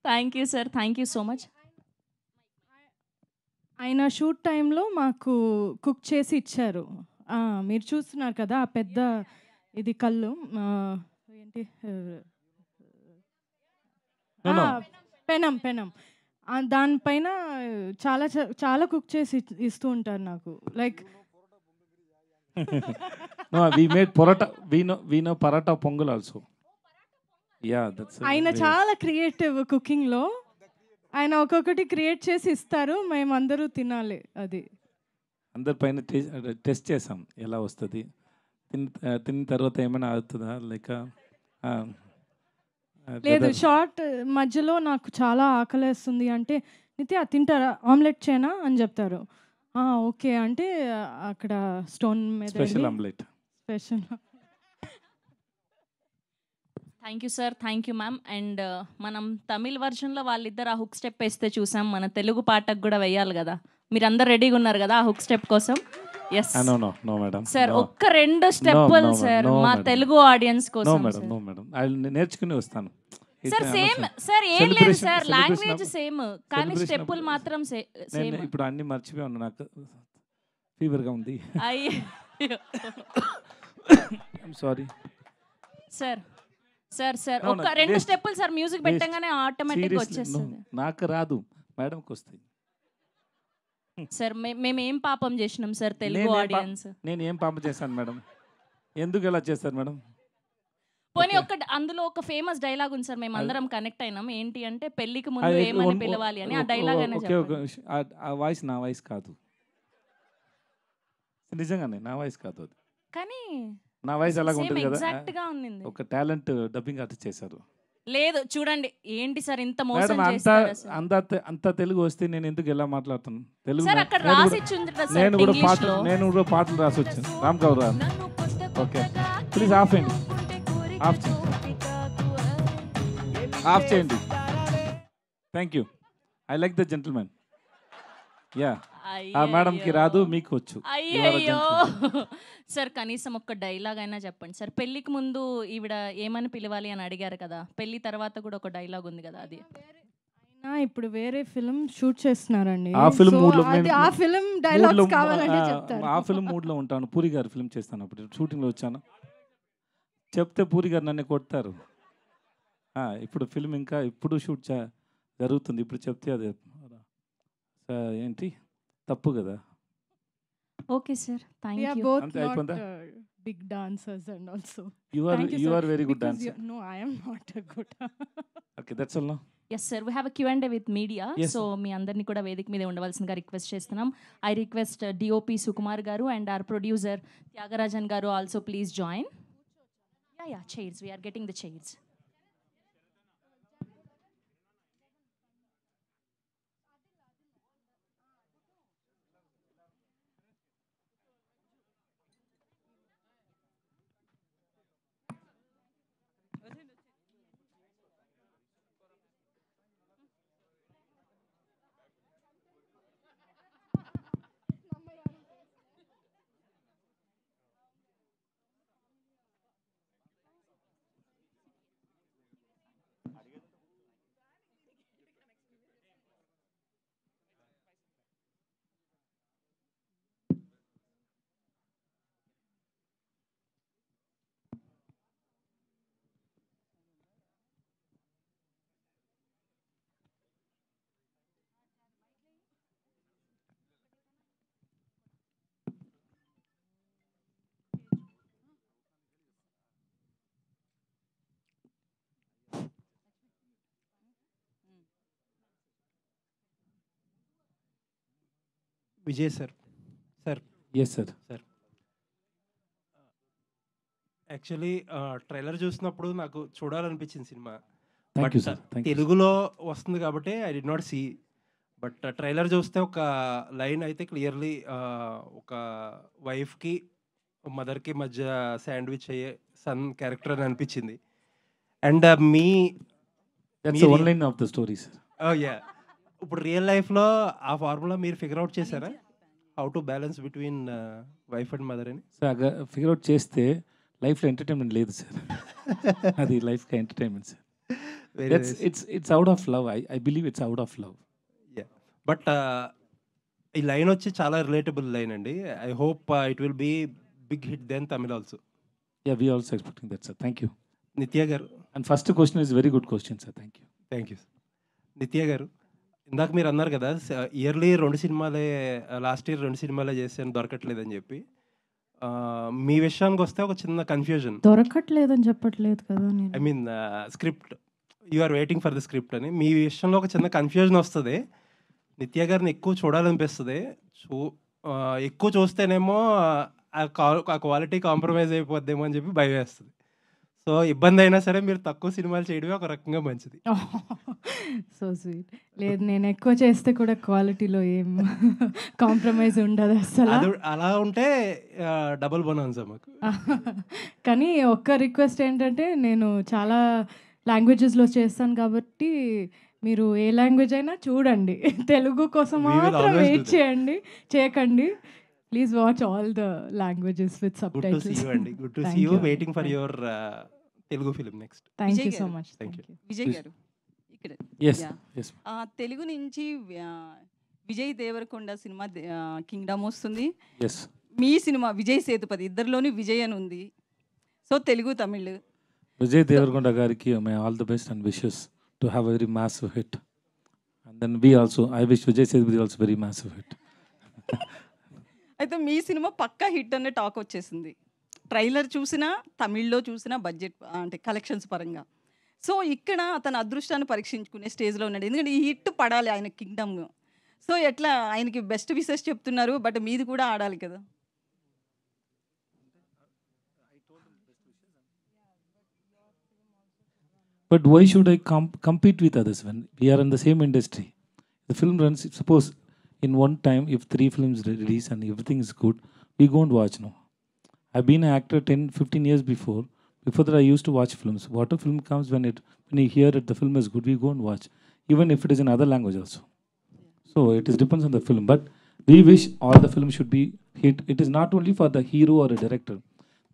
Thank you sir, thank you so much. ఆయన షూట్ టైంలో మాకు కుక్ చేసి ఇచ్చారు. మీరు చూస్తున్నారు కదా ఆ పెద్ద ఇది కళ్ళు ఏంటి పెనం పెనం దానిపైన చాలా చాలా కుక్ చేసి ఇస్తూ ఉంటారు నాకు. Like No, we made paratha. We know paratha pongal also. Yeah, that's. ఆయన చాలా క్రియేటివ్ కుకింగ్ లో. ఆయన ఒక్కొక్కటి క్రియేట్ చేసి ఇస్తారు, మేమందరూ తినాలి. అది అందరి పైన టెస్ట్ చేసాం ఎలా వస్తుంది, తిన్న తర్వాత ఏమైనా అవుతుందా లేక లేదు. షార్ట్ మధ్యలో నాకు చాలా ఆకలేస్తుంది అంటే నిత్య తింటారా, ఆమ్లెట్ చేయనా అని చెప్తారు. ఓకే అంటే అక్కడ స్టోన్ మీద special omelette. Special. Thank you sir, thank you ma'am. And మనం తమిళ్ వర్షన్లో వాళ్ళిద్దరు ఆ హుక్ స్టెప్ వేస్తే చూసాం, మన తెలుగు పాటకు కూడా వేయాలి కదా. మీరు అందరు రెడీగా ఉన్నారు కదా ఆ హుక్ స్టెప్ కోసం? ఎస్ సార్, ఒక్క 2 స్టెప్పులు సార్ మా తెలుగు ఆడియన్స్ కోసం. నో మేడం నేర్చుకుని వస్తాను సార్. సేమ్ సార్, ఏం లేదు సార్, లాంగ్వేజ్ సేమ్ కానీ స్టెప్పులు మాత్రం సేమ్. ఇప్పుడు అన్ని మర్చిపోయాను, నాకు ఫీవర్గా ఉంది. Sorry sir. సార్ సార్ ఒక 2 స్టెప్పులు సార్, మ్యూజిక్ పెట్టగానే ఆటోమేటిక్ వచ్చేస్తుంది. నాకు రాదు, మేడంకి వస్తాయి. సార్ మేము ఏం పాపం చేసినాం సార్ తెలుగు ఆడియన్స్? నేను ఏం పాపం చేశాను మేడం? ఎందుకు ఎలా చేస్తారు మేడం? పోనీ అందులో ఒక ఫేమస్ డైలాగ్ ఉంది సార్, మేము అందరం కనెక్ట్ అయినాం. ఏంటి అంటే పెళ్లికి ముందు ఏమని పిలవాలి అని. ఆ డైలాగ్ అయినా ఆ వాయిస్ నా వాయిస్ కాదు, నిజంగానే నా వాయిస్ కాదు అది. కానీ నా వాయిస్ అలాగ ఉంటుంది కదా, ఎగ్జాక్ట్ గా ఉంది. ఒక టాలెంట్ డబ్బింగ్ ఆర్టిస్ట్ చేశారు. లేదు చూడండి, ఏంటి సార్ ఇంత మోసం మేడం చేస్తారు? అంత తెలుగు వస్తే నేను ఎందుకు ఎలా మాట్లాడుతాను తెలుగు? సార్ అక్కడ రాసి ఇచ్చింది సార్, నేను కూడా పాటలు రాసి వచ్చాను. Ram Gaur okay please off చేయండి, ఆఫ్ చేయండి. Thank you, I like the gentlemen. Yeah ఆ మేడంకి రాదు, మీకు వచ్చు. అయ్యో సార్, కనీసం ఒక్క డైలాగ్ అయినా చెప్పండి సార్. పెళ్లికి ముందు ఈవిడ ఏమని పిలవాలి అని అడిగారు కదా, పెళ్లి తర్వాత కూడా ఒక డైలాగ్ ఉంది కదా, అది ఇప్పుడు వేరే ఫిల్మ్ షూట్ చేస్తున్నారండి. ఆ ఫిల్మ్ డైలాగ్స్ కావాలంటే చెప్తారు. ఆ ఫిల్మ్ మూడ్ లో ఉంటాను. పూరి గారు ఫిల్మ్ చేస్తాను, అప్పుడు షూటింగ్ లో వచ్చాను. చెప్తే పూరి గారు నన్ను కొడతారు. ఇప్పుడు ఫిల్మ్ ఇంకా ఇప్పుడు షూట్ జరుగుతుంది, ఇప్పుడు చెప్తే అది ఏంటి తప్పు కదా. Okay sir, thank you. Both not big dancers and also you are very good dancer. No, I am not a good. Okay, that's all now. Yes sir, we have a Q&A with media. Yes, so మీ అందరిని కూడా వేదిక మీద ఉండవలసిందిగా request చేస్తున్నాం. I request DOP Sukumar garu and our producer Tyagarajan garu also please join. Yeah, chairs, we are getting the chairs. Vijay sir. Sir yes sir. Sir actually trailer చూసినప్పుడు నాకు చూడాలనిపించింది సినిమా. Thank you but sir. Thank you. తెలుగులో వస్తుంది కాబట్టి I did not see. But trailer చూస్తే ఒక line అయితే క్లియర్లీ ఒక వైఫ్కి మదర్కి మధ్య శాండ్విచ్ అయ్యే సన్ క్యారెక్టర్ అని అనిపించింది. And me that's one line of the story sir. Yeah, ఇప్పుడు రియల్ లైఫ్లో ఆ ఫార్ములా మీరు ఫిగర్ అవుట్ చేశారా? How to balance between wife and mother అని? సార్ ఫిగర్ అవుట్ చేస్తే లైఫ్లో ఎంటర్టైన్మెంట్ లేదు సార్. అది లైఫ్కి entertainment sir. It's out of love. I believe it's out of love. Yeah, but ఈ లైన్ వచ్చి చాలా రిలేటబుల్ లైన్ అండి. I hope it will be big hit then Tamil also. Yeah, we also expecting that sir. Thank you. నిత్య గారు. And first question is very good question sir. Thank you. Thank you. నిత్య గారు, ఇందాక మీరు అన్నారు కదా yearly 2 సినిమాలే, లాస్ట్ ఇయర్ 2 సినిమాలే చేశాను దొరకట్లేదని చెప్పి. మీ విషయానికి వస్తే ఒక చిన్న కన్ఫ్యూజన్. దొరకట్లేదని చెప్పట్లేదు కదా నేను. I mean script, you are waiting for the script అని మీ విషయంలో ఒక చిన్న కన్ఫ్యూజన్ వస్తుంది. నిత్య గారిని ఎక్కువ చూడాలనిపిస్తుంది. ఎక్కువ చూస్తేనేమో ఆ క్వాలిటీ కాంప్రమైజ్ అయిపోద్దేమో అని చెప్పి భయం వేస్తుంది. సో ఇబ్బంది అయినా సరే మీరు తక్కువ సినిమాలు చేయడమే ఒక రకంగా మంచిది. So sweet. లేదు, నేను ఎక్కువ చేస్తే కూడా క్వాలిటీలో ఏం కాంప్రమైజ్ ఉండదు అసలు. అలా ఉంటే డబుల్ బోనస్ మాకు. కానీ ఒక్క రిక్వెస్ట్ ఏంటంటే, నేను చాలా లాంగ్వేజెస్లో చేస్తాను కాబట్టి మీరు ఏ లాంగ్వేజ్ అయినా చూడండి. తెలుగు కోసం మాత్రం వెయిట్ చేయకండి. Please watch all the languages with subtitles. Good to see you అండి. Good to see you. Waiting for your Telugu film next. Thank you so much. Thank you. Vijay garu ఇక్కడ. Yes. తెలుగు నుంచి విజయ్ దేవరకొండ సినిమా కింగ్డమ్ వస్తుంది. Yes. మీ సినిమా విజయ్ సేతుపతి, ఇద్దరిలోని విజయ్ అని ఉంది. సో తెలుగు తమిళ్. విజయ్ దేవరకొండ గారికి my all the best and wishes to have a very massive hit. And then we also I wish Vijay Sethupathi also very massive hit. అయితే మీ సినిమా పక్కా హిట్ అనే టాక్ వచ్చేసింది. ట్రైలర్ చూసినా, తమిళ్లో చూసినా, బడ్జెట్ అంటే కలెక్షన్స్ పరంగా. సో ఇక్కడ అతని అదృష్టాన్ని పరీక్షించుకునే స్టేజ్లో ఉన్నాడు. ఎందుకంటే ఈ హిట్ పడాలి ఆయన కింగ్డమ్. సో ఎట్లా ఆయనకి బెస్ట్ విషెస్ చెప్తున్నారు, బట్ మీది కూడా ఆడాలి కదా. But why should I compete with others when we are in the same industry? The film runs, suppose in one time, if 3 films release and everything is good, we go and watch now. I've been an actor 10-15 years before. Before that, I used to watch films. What a film comes when you hear it, the film is good, we go and watch. Even if it is in other language also. So it depends on the film. But we wish all the films should be hit. It is not only for the hero or a director.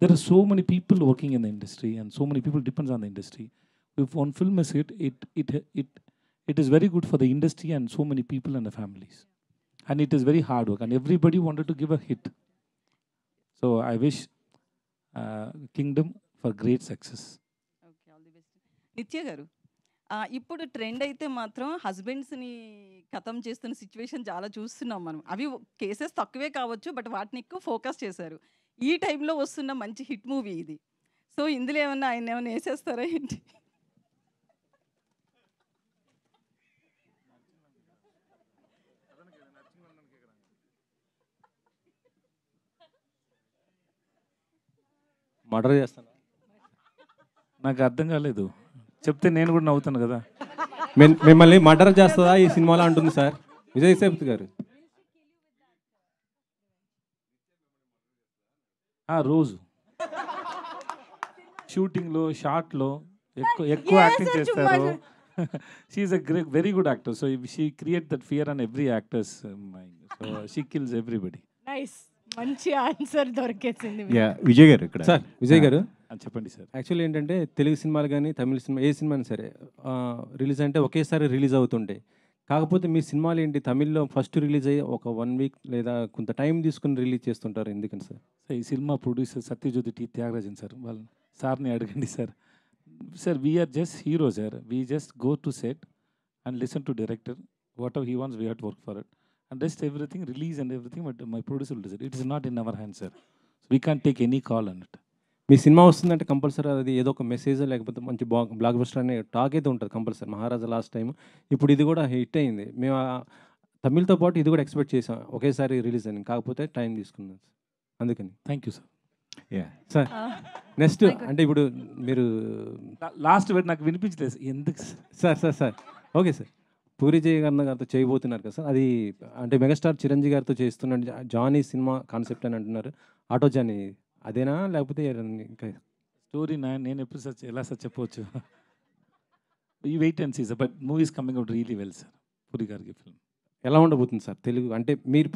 There are so many people working in the industry and so many people depends on the industry. If one film is hit, it is very good for the industry and so many people and the families. And it is very hard work and everybody wanted to give a hit. So I wish Kingdom for great success. Okay, all the best. నిత్య గారు, ఇప్పుడు trend అయితే మాత్రం హస్బెండ్స్ని ఖతం చేస్తున్న situation చాలా చూస్తున్నాం మనం. అవి కేసెస్ తక్కువే కావచ్చు, బట్ వాటిని ఎక్కువ ఫోకస్ చేశారు. ఈ టైంలో వస్తున్న మంచి హిట్ మూవీ ఇది. సో ఇందులో ఏమన్నా ఆయన ఏమైనా వేసేస్తారా ఏంటి? మర్డర్ చేస్తాను. నాకు అర్థం కాలేదు, చెప్తే నేను కూడా నవ్వుతాను కదా. మిమ్మల్ని మర్డర్ చేస్తుందా ఈ సినిమాలో అంటుంది సార్ విజయ్ సేతుపతి గారు. రోజు షూటింగ్లో షార్ట్లో ఎక్కువ యాక్టింగ్ చేస్తారు. She is a very good actor. So she create that fear on every actors mind. So she kills everybody. Nice, మంచి ఆన్సర్ దొరికేసింది. విజయ్ గారు ఇక్కడ. సార్ విజయ్ గారు చెప్పండి సార్. యాక్చువల్లీ ఏంటంటే తెలుగు సినిమాలు కానీ తమిళ సినిమా ఏ సినిమా సరే రిలీజ్ అంటే ఒకేసారి రిలీజ్ అవుతుంటాయి. కాకపోతే మీ సినిమాలు ఏంటి తమిళ్లో ఫస్ట్ రిలీజ్ అయ్యి ఒక 1 వీక్ లేదా కొంత టైం తీసుకుని రిలీజ్ చేస్తుంటారు, ఎందుకని సార్? ఈ సినిమా producer Sathyajyothi T Thyagarajan sir, వాళ్ళ సార్ని అడగండి sir. Sir we are just hero sir. We just go to set and listen to director. Whatever he wants we have to work for it. And rest everything, release and everything, but my producer will decide. It is not in our hands, sir. So we can't take any call on it. Me cinema వస్తుందంటే compulsory అది ఏదో ఒక message లేకపోతే మంచి block buster అనే talk అయితే ఉంటుంది compulsory. మహారాజా last time, ఇప్పుడు ఇది కూడా హిట్ అయింది. మేము తమిళ్తో పాటు ఇది కూడా ఎక్స్పెక్ట్ చేసాం ఒకేసారి రిలీజ్ అని, కాకపోతే టైం తీసుకున్నాం అందుకని. Thank you sir. Sir next అంటే ఇప్పుడు మీరు లాస్ట్ వేట్ నాకు వినిపించలేదు ఎందుకు సార్ ఓకే సార్, పూరి జయకర్ణ గారితో చేయబోతున్నారు కదా సార్, అది అంటే మెగాస్టార్ చిరంజీవి గారితో చేస్తున్న జానీ సినిమా కాన్సెప్ట్ అని అంటున్నారు. ఆటో జానీ అదేనా లేకపోతే ఇంకా స్టోరీ నేను ఎప్పుడు సచ్ ఎలా సచ్ చెప్పవచ్చు. ఈ wait and see sir, but movies coming out really well sir. Puri గారికి ఫిల్మ్ ఎలా ఉండబోతుంది సార్ తెలుగు, అంటే మీరు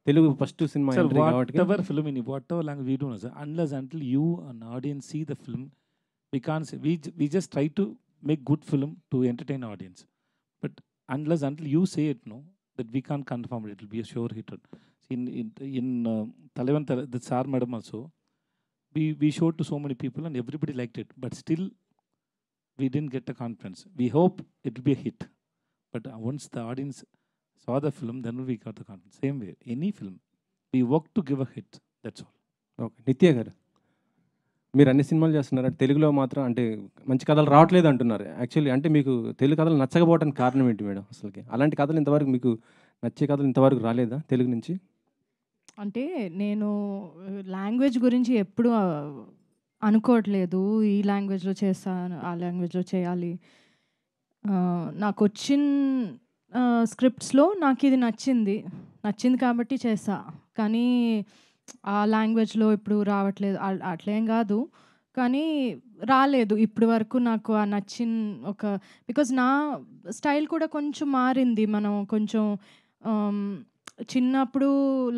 తెలుగు ఫస్ట్ సినిమా sir, whatever film in whatever language we don't know sir, unless until you and audience see the film we can't say, we just try to make good film to entertain audience, but unless until you say it, no, that we can't confirm it will be a sure hit. In Talavan the Sar madam also, we showed to so many people and everybody liked it, but still we didn't get the confidence. We hope it will be a hit, but once the audience saw the film, then we got the confidence. Same way, any film we work to give a hit, that's all. Okay, నిత్య గారు మీరు అన్ని సినిమాలు చేస్తున్నారు, తెలుగులో మాత్రం అంటే మంచి కథలు రావట్లేదు అంటున్నారు. యాక్చువల్లీ అంటే మీకు తెలుగు కథలు నచ్చకపోవడానికి కారణం ఏంటి మేడం? అసలుకి అలాంటి కథలు ఇంతవరకు మీకు నచ్చే కథలు ఇంతవరకు రాలేదా తెలుగు నుంచి? అంటే నేను లాంగ్వేజ్ గురించి ఎప్పుడు అనుకోవట్లేదు, ఈ లాంగ్వేజ్లో చేస్తాను ఆ లాంగ్వేజ్లో చేయాలి. నాకు వచ్చిన స్క్రిప్ట్స్లో నాకు ఇది నచ్చింది కాబట్టి చేసా, కానీ ఆ లాంగ్వేజ్లో ఇప్పుడు రావట్లేదు అట్లేం కాదు, కానీ రాలేదు ఇప్పటి వరకు నాకు ఆ నచ్చిన ఒక, బికాజ్ నా స్టైల్ కూడా కొంచెం మారింది. మనం కొంచెం చిన్నప్పుడు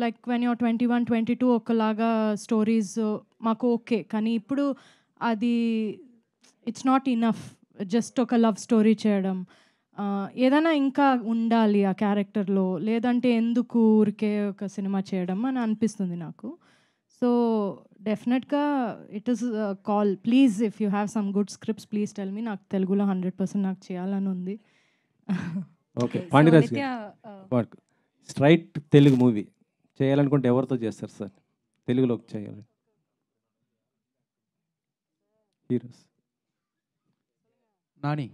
లైక్ వెన్ యూర్ 21, 22 ఒకలాగా స్టోరీస్ మాకు ఓకే, కానీ ఇప్పుడు అది ఇట్స్ నాట్ ఇనఫ్ జస్ట్ ఒక లవ్ స్టోరీ చేయడం. ఏదైనా ఇంకా ఉండాలి ఆ క్యారెక్టర్లో, లేదంటే ఎందుకు ఊరికే ఒక సినిమా చేయడం అని అనిపిస్తుంది నాకు. సో డెఫినెట్గా it is call, please if you have some good scripts please tell me. నాకు తెలుగులో 100% నాకు చేయాలని ఉంది. ఓకే, పాండిరాజ్ గారు స్ట్రైట్ తెలుగు మూవీ చేయాలనుకుంటే ఎవరితో చేస్తారు సార్ తెలుగులో చేయాలి హీరోస్? నాని.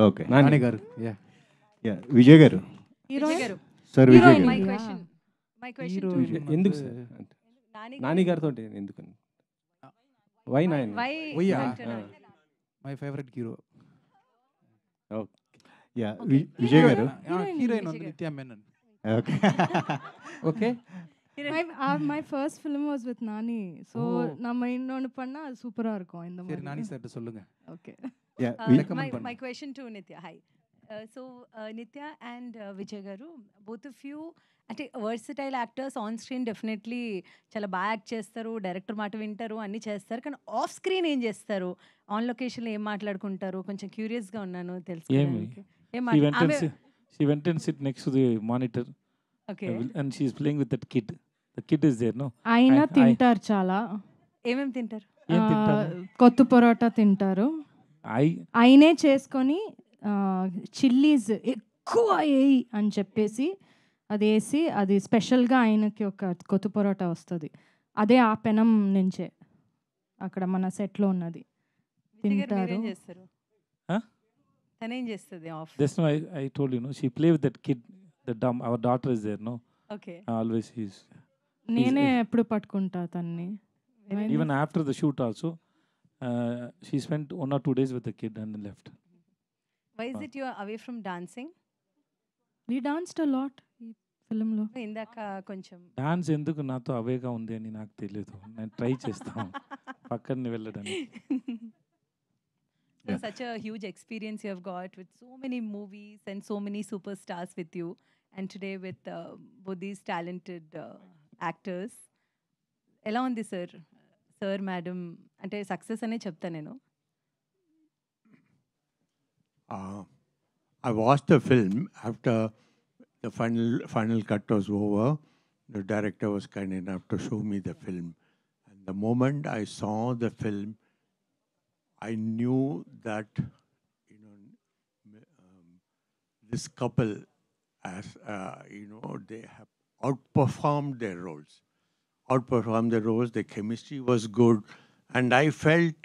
ఓకే, నాని గారు. విజయ్ గారు. సార్ విజయ్ గారు. ఎందుకు సార్ నాని గారితో ఎందుకని? Why Nani? My favourite hero. Vijay garu. Heroine ఉంది Nithya Menon. Okay okay, my first film was with Nani, so நம்ம இன்னொன்னு பண்ணா சூப்பரா இருக்கும் இந்த மாதிரி. சரி, நானி சார் சொல்லுங்க. Okay. My question to Nitya. Hi. So Nitya and Vijay garu, both of you అంటే versatile actors. On screen definitely చాలా బాగా యాక్ట్ చేస్తారు, డైరెక్టర్ మాట వింటారు, అన్నీ చేస్తారు, కానీ ఆఫ్ స్క్రీన్ ఏం చేస్తారు? ఆన్ లొకేషన్లో ఏం మాట్లాడుకుంటారు? కొంచెం క్యూరియస్గా ఉన్నాను తెలుసుకోవడానికి. She went and sit next to the monitor. Okay. And she is playing with that kid. The kid is there, no? ఆయన తింటారు చాలా. ఏమేమి తింటారు? కొత్తు పరోటా తింటారు. ఆయనే చేసుకొని చిల్లీస్ ఎక్కువ వేయి అని చెప్పేసి అది వేసి, అది స్పెషల్గా ఆయనకి ఒక కొత్తు పరోటా వస్తుంది, అదే ఆ పెనం నుంచే అక్కడ మన సెట్లో ఉన్నది తింటారు. తనేం చేస్తుంది of? Just now I told you, no, she play with that kid, the dumb, our daughter is there, no? Okay. Always she's నేనే ఎప్పుడు పట్టుకుంటా తన్ని. Even after the shoot also, she spent 1 or 2 days with the kid and then left. Why is it you are away from dancing? We danced a lot ఈ ఫిల్మ్లో. ఇందాక కొంచెం dance ఎందుకు నాతో అవేగా ఉంది అని నాకు తెలియదు, నేను ట్రై చేస్తాను పక్కన వెళ్ళడానికి. Such a huge experience you have got with so many movies and so many superstars with you, and today with both these talented actors. ఎలా ఉంది సార్? సార్ మేడం అంటే సక్సెస్ అనే చెప్తా నేను. I watched the film after the final cut was over. The director was kind enough to show me the film, and the moment I saw the film, I knew that this couple, as they have outperformed their roles. The chemistry was good, and I felt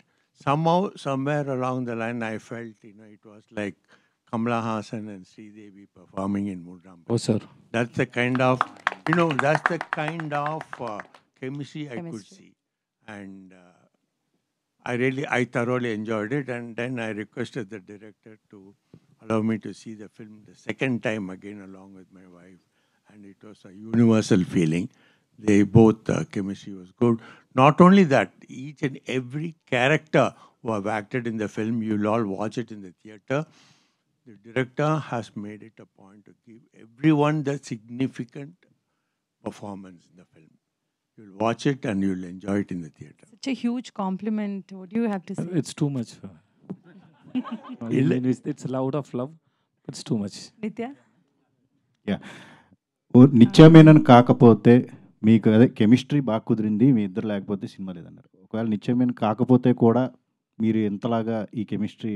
somehow, somewhere along the line, I felt it was like Kamala Hassan and Sridevi performing in Mudram. Oh, sir. That's the kind of, that's the kind of chemistry I could see. And I thoroughly enjoyed it. And then I requested the director to allow me to see the film the second time again along with my wife. And it was a universal feeling. They both, chemistry was good. Not only that, each and every character who have acted in the film, you'll all watch it in the theater. The director has made it a point to give everyone the significant performance in the film. You'll watch it and you'll enjoy it in the theater. Such a huge compliment. What do you have to say? It's too much. It's loud of love, but it's too much. Nitya? Yeah నిత్యమేనని కాకపోతే మీకు అదే chemistry బాగా కుదిరింది, మీ ఇద్దరు లేకపోతే cinema లేదన్నారు. ఒకవేళ నిత్యమేన కాకపోతే కూడా మీరు ఎంతలాగా ఈ కెమిస్ట్రీ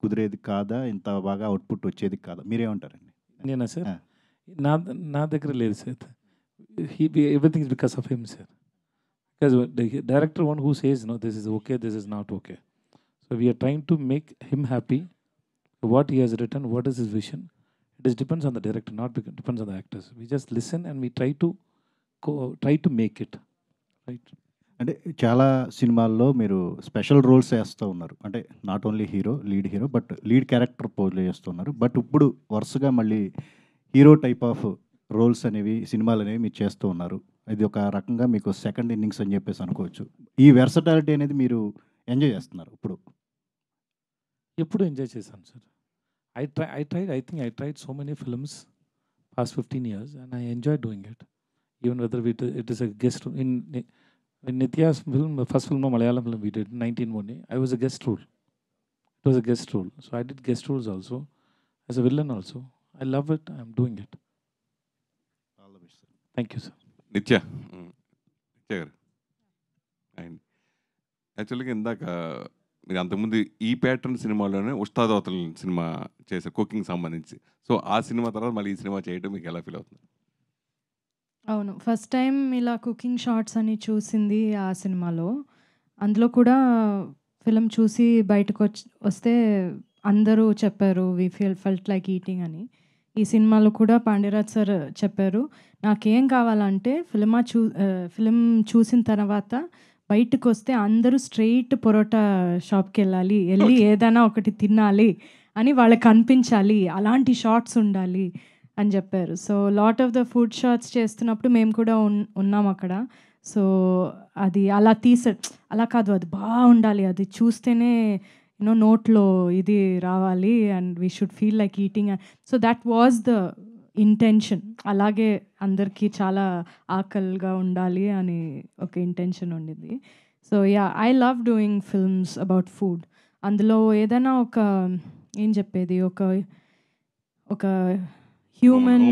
కుదిరేది కాదా, ఇంత బాగా అవుట్పుట్ వచ్చేది కాదా, మీరేమంటారండి? నేనా సార్? నా దగ్గర లేదు sir. Everything is because of him, sir. Because the director one who says, no, this is okay, this is not okay. So we are trying to make him happy. What he has written, what is his vision? It depends on the director, not depends on the actors. We just listen and we try to make it. Right? అంటే చాలా సినిమాల్లో మీరు special roles వేస్తూ ఉన్నారు. అంటే not only lead hero but lead character play చేస్తూ ఉన్నారు. But ఇప్పుడు వరుసగా మళ్ళీ హీరో టైప్ ఆఫ్ రోల్స్ అనేవి సినిమాలు అనేవి మీరు చేస్తూ ఉన్నారు. ఇది ఒక రకంగా మీకు సెకండ్ ఇన్నింగ్స్ అని చెప్పేసి అనుకోవచ్చు. ఈ వెర్సటాలిటీ అనేది మీరు ఎంజాయ్ చేస్తున్నారు ఇప్పుడు? ఎప్పుడు ఎంజాయ్ చేశాను sir. I think I tried so many films past 15 years and I enjoyed doing it. Even whether it is a guest role. In Nitya's film, first film, Malayalam film we did, 19 I was a guest role. It was a guest role. So I did guest roles also, as a villain also. I love it, I am doing it. All the best, sir. Thank you, sir. నిత్య గారు and యాక్చువల్గా ఇందాక మీరు అంతకుముందు ఈ pattern సినిమాలోనే ఉస్తాదవతల cinema చేశారు cooking సంబంధించి. సో ఆ సినిమా తర్వాత మళ్ళీ ఈ సినిమా చేయడం మీకు ఎలా ఫీల్ అవుతుంది? అవును, ఫస్ట్ టైం ఇలా కుకింగ్ షార్ట్స్ అని చూసింది ఆ సినిమాలో. అందులో కూడా ఫిలిం చూసి బయటకు వస్తే అందరూ చెప్పారు వి ఫెల్ట్ లైక్ ఈటింగ్ అని. ఈ సినిమాలో కూడా పాండ్యరాజ్ సార్ చెప్పారు, నాకేం కావాలంటే ఫిలిం చూసిన తర్వాత బయటకు వస్తే అందరూ స్ట్రెయిట్ పొరోటా షాప్కి వెళ్ళి ఏదైనా ఒకటి తినాలి అని వాళ్ళకి అనిపించాలి, అలాంటి షార్ట్స్ ఉండాలి అని చెప్పారు. So lot of the food shorts చేస్తున్నప్పుడు మేము కూడా ఉన్నాం అక్కడ. సో అది అలా కాదు, అది బాగుండాలి, అది చూస్తేనే నోట్లో ఇది రావాలి and we should feel like eating. So that was the intention. అలాగే అందరికీ చాలా ఆకలిగా ఉండాలి అని ఒక ఇంటెన్షన్ ఉండింది. So yeah, I love doing films about food. అందులో ఏదైనా ఏం చెప్పేది, ఒక హ్యూమన్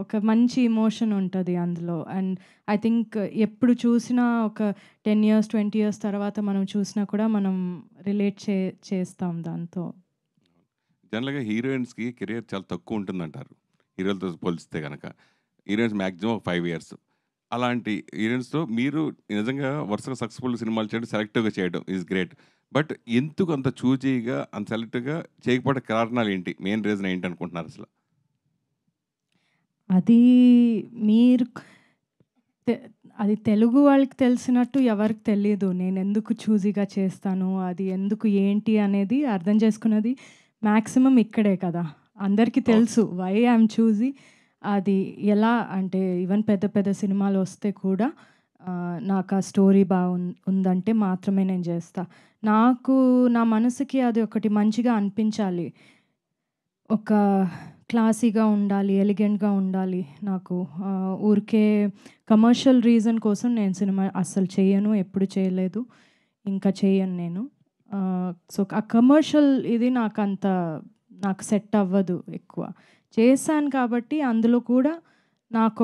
ఒక మంచి ఇమోషన్ ఉంటుంది అందులో. అండ్ ఐ థింక్ ఎప్పుడు చూసినా ఒక 10 years 20 years తర్వాత మనం చూసినా కూడా మనం రిలేట్ చేస్తాం దాంతో. జనరల్గా హీరోయిన్స్కి కెరియర్ చాలా తక్కువ ఉంటుందంటారు హీరోలతో పోలిస్తే కనుక. Heroines maximum 5 years. అలాంటి హీరోయిన్స్తో మీరు నిజంగా వరుసగా సక్సెస్ఫుల్ సినిమాలు చేయడం, సెలెక్టివ్గా చేయడం ఈజ్ గ్రేట్. బట్ ఎందుకు అంత చూజీగా అంత సెలెక్టివ్గా చేయకపోవడం కారణాలు ఏంటి, మెయిన్ రీజన్ ఏంటి అనుకుంటున్నారు అసలు? అది తెలుగు వాళ్ళకి తెలిసినట్టు ఎవరికి తెలియదు నేను ఎందుకు చూజీగా చేస్తాను, అది ఎందుకు ఏంటి అనేది అర్థం చేసుకున్నది మ్యాక్సిమం ఇక్కడే కదా. అందరికీ తెలుసు వై ఐఎమ్ చూజీ. అది ఎలా అంటే ఈవెన్ పెద్ద పెద్ద సినిమాలు వస్తే కూడా నాకు ఆ స్టోరీ ఉందంటే మాత్రమే నేను చేస్తా. నా మనసుకి అది ఒకటి మంచిగా అనిపించాలి, ఒక క్లాసీగా ఉండాలి, ఎలిగెంట్గా ఉండాలి. నాకు ఊరికే కమర్షియల్ రీజన్ కోసం నేను సినిమా అస్సలు చేయను, ఎప్పుడు చేయలేదు, ఇంకా చేయను నేను. సో ఆ కమర్షియల్ ఇది నాకు సెట్ అవ్వదు ఎక్కువ. చేశాను కాబట్టి అందులో కూడా నాకు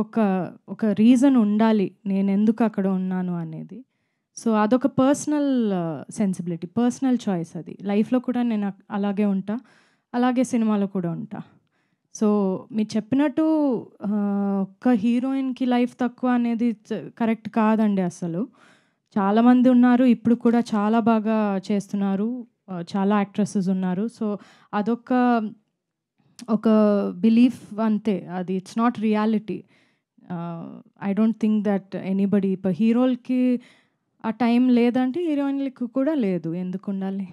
ఒక రీజన్ ఉండాలి నేను ఎందుకు అక్కడ ఉన్నాను అనేది. సో అదొక పర్సనల్ సెన్సిబిలిటీ, పర్సనల్ చాయిస్. అది లైఫ్లో కూడా నేను అలాగే ఉంటా, అలాగే సినిమాలో కూడా ఉంటా. సో మీరు చెప్పినట్టు ఒక్క హీరోయిన్కి లైఫ్ తక్కువ అనేది కరెక్ట్ కాదండి అసలు. చాలామంది ఉన్నారు ఇప్పుడు కూడా చాలా బాగా చేస్తున్నారు. చాలా యాక్ట్రెసెస్ ఉన్నారు. సో అదొక ఒక బిలీఫ్ అంతే, అది it's not reality. I don't think that anybody ఇప్పుడు హీరోలకి ఆ టైం లేదంటే హీరోయిన్లకి కూడా లేదు, ఎందుకు ఉండాలి?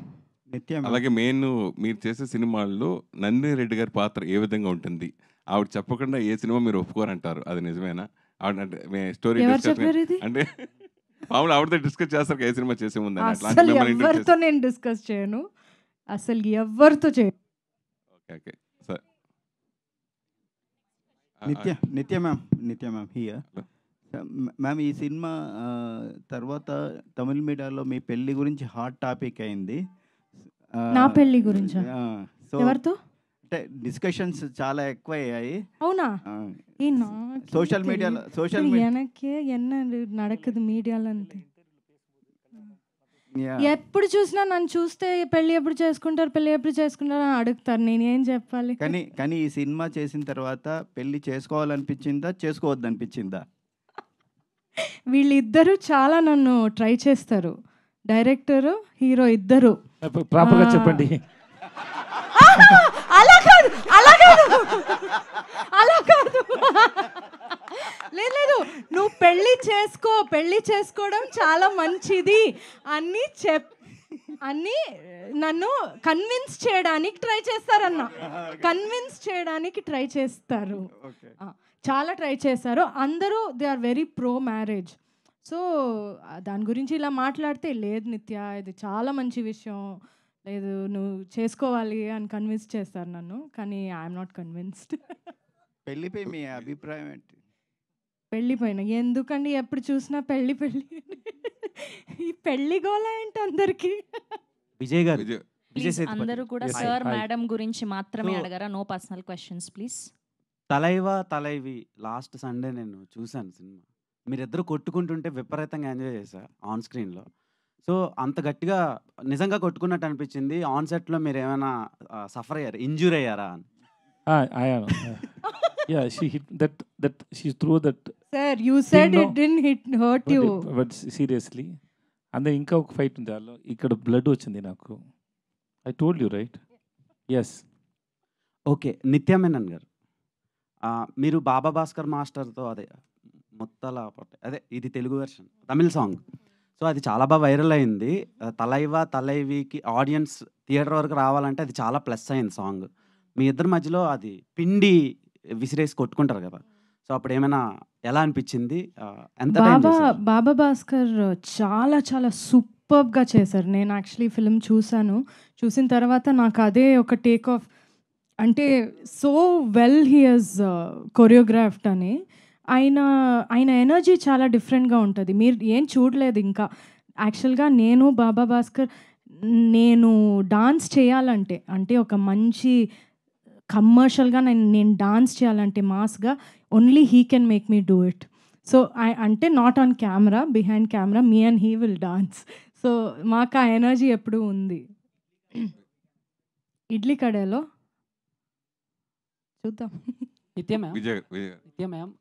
అలాగే మెయిన్ మీరు చేసే సినిమాల్లో నందిని రెడ్డి గారి పాత్ర ఏ విధంగా ఉంటుంది? ఆవిడ చెప్పకుండా ఏ సినిమా మీరు ఒప్పుకోరంటారు, అది నిజమేనా? ఆవిడ అంటే స్టోరీ ఎవరు చెప్పారు ఇది? అంటే మామూలు ఆవిడతో డిస్కస్ చేస్తారు ఏ సినిమా చేసే ముందు అసలు ఎవరితో నేను డిస్కస్ చేయను, అసలు ఎవరితో చేయను. Okay okay sir. నిత్య మ్యామ్ హియర్. మ్యామ్, ఈ సినిమా తర్వాత తమిళ మీడియాలో మీ పెళ్లి గురించి హాట్ టాపిక్ అయింది. నా పెళ్లి గురించా? సో ఎవరితో? అంటే డిస్కషన్స్ చాలా ఎక్కువ అయ్యాయి. అవునా? సోషల్ మీడియాలో ఎనకే ఎన్న నడకదు మీడియాలో అంతే. ఎప్పుడు చూసినా నన్ను చూస్తే పెళ్ళి ఎప్పుడు చేసుకుంటారు అని అడుగుతారు, నేనేం చెప్పాలి? కానీ ఈ సినిమా చేసిన తర్వాత పెళ్లి చేసుకోవాలనిపించిందా, చేసుకోవద్దనిపించిందా? వీళ్ళిద్దరూ చాలా నన్ను ట్రై చేస్తారు, డైరెక్టర్ హీరో ఇద్దరు. ప్రాపర్గా చెప్పండి. అలా కాదు లేదు, నువ్వు పెళ్లి చేసుకోవడం చాలా మంచిది అని నన్ను కన్విన్స్ చేయడానికి ట్రై చేస్తారు. చాలా ట్రై చేశారు అందరూ. They are very pro marriage. So దాని గురించి ఇలా మాట్లాడితే లేదు నిత్య, ఇది చాలా మంచి విషయం, లేదు నువ్వు చేసుకోవాలి అని కన్విన్స్ చేస్తారు నన్ను, కానీ ఐఎమ్ నాట్ కన్విన్స్డ్. పెళ్లిపై మీ అభిప్రాయం ఏంటి? పెళ్ళిపోయిన ఎందుకండి ఎప్పుడు చూసినా పెళ్ళి ఈ పెళ్లి గోళ ఏంటి అందరికి? విజయ్ గారు అందరూ కూడా సార్ మేడం గురించి మాత్రమే అడగరా, no personal questions please. Thalaivi last Sunday నేను చూశాను సినిమా. మీరిద్దరు కొట్టుకుంటుంటే విపరీతంగా ఎంజాయ్ చేశా ఆన్ స్క్రీన్లో. సో అంత గట్టిగా నిజంగా కొట్టుకున్నట్టు అనిపించింది. ఆన్ సెట్లో మీరు ఏమైనా సఫర్ అయ్యారు, ఇంజూర్ అయ్యారా అని? Yeah, she hit that she threw that. Sir, you said it didn't hurt you. But seriously, and then ఇంకా ఒక ఫైట్ ఉంది అలా, ఇక్కడ బ్లడ్ వచ్చింది నాకు. I told you right? Yes. Okay, నిత్య మేనన్ గారు, మీరు బాబా భాస్కర్ మాస్టర్తో అదే ఇది Telugu version Tamil song. So అది చాలా బాగా వైరల్ అయింది. తలైవికి ఆడియన్స్ థియేటర్ వరకు రావాలంటే అది చాలా ప్లస్ అయింది సాంగ్. మీ ఇద్దరి మధ్యలో అది పిండి విసిరేసి కొట్టుకుంటారు కదా, సో అప్పుడు ఏమైనా ఎలా అనిపించింది? ఎంత బాబా భాస్కర్ చాలా చాలా సూపర్గా చేశారు. నేను యాక్చువల్లీ ఫిల్మ్ చూసిన తర్వాత నాకు అదే ఒక టేక్ ఆఫ్, అంటే so well he has choreographed అని. ఆయన ఎనర్జీ చాలా డిఫరెంట్గా ఉంటుంది. మీరు ఏం చూడలేదు ఇంకా. యాక్చువల్గా నేను బాబా భాస్కర్ నేను డాన్స్ చేయాలంటే, అంటే ఒక మంచి కమర్షియల్గా నేను డాన్స్ చేయాలంటే మాస్గా, only he can make me do it. So అంటే not on camera, behind camera me and he will dance. So మాకు ఆ ఎనర్జీ ఎప్పుడూ ఉంది. ఇడ్లీ కడేలో చూద్దాం. Nithya ma'am,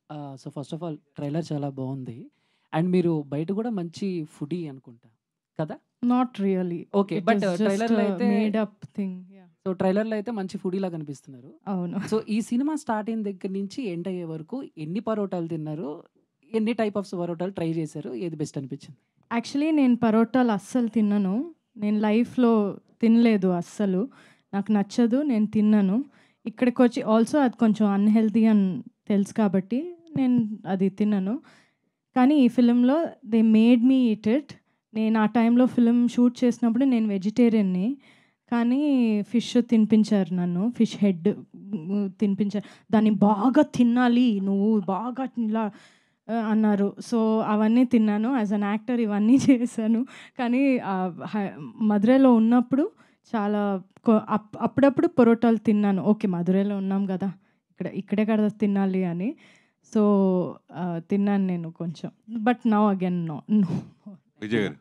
so first of all trailer చాలా బాగుంది. అండ్ మీరు బయట కూడా మంచి ఫుడీ అనుకుంటా కదా? Not really. ఓకే, బట్ ట్రైలర్లో అయితే మేడ్ అప్ థింగ్. సో ట్రైలర్లో అయితే మంచి ఫుడీలా కనిపిస్తున్నారు. అవును. సో ఈ సినిమా స్టార్ట్ అయిన దగ్గర నుంచి ఎండ్ అయ్యే వరకు ఎన్ని పరోటాలు తిన్నారు, ఎన్ని టైప్ ఆఫ్ పరోటాలు ట్రై చేశారు, ఏది బెస్ట్ అనిపించింది? యాక్చువల్లీ నేను పరోటాలు అస్సలు తిన్నాను. నేను లైఫ్లో తినలేదు అస్సలు, నాకు నచ్చదు, నేను తిన్నాను. ఇక్కడికి వచ్చి ఆల్సో అది కొంచెం అన్హెల్తీ అని తెలుసు కాబట్టి నేను అది తిన్నాను. కానీ ఈ ఫిలింలో they made me eat it. నేను ఆ టైంలో ఫిలిం షూట్ చేసినప్పుడు నేను వెజిటేరియన్ని, కానీ ఫిష్ తినిపించారు నన్ను, ఫిష్ హెడ్ తినిపించారు. దాన్ని బాగా తినాలి నువ్వు, బాగా ఇలా అన్నారు. సో అవన్నీ తిన్నాను. యాజ్ అన్ యాక్టర్ ఇవన్నీ చేశాను. కానీ మధురైలో ఉన్నప్పుడు చాలా అప్పుడప్పుడు పరోటాలు తిన్నాను. ఓకే, మధురైలో ఉన్నాం కదా, ఇక్కడే కదా తినాలి అని. సో తిన్నాను నేను కొంచెం, but now again no. Vijay garu,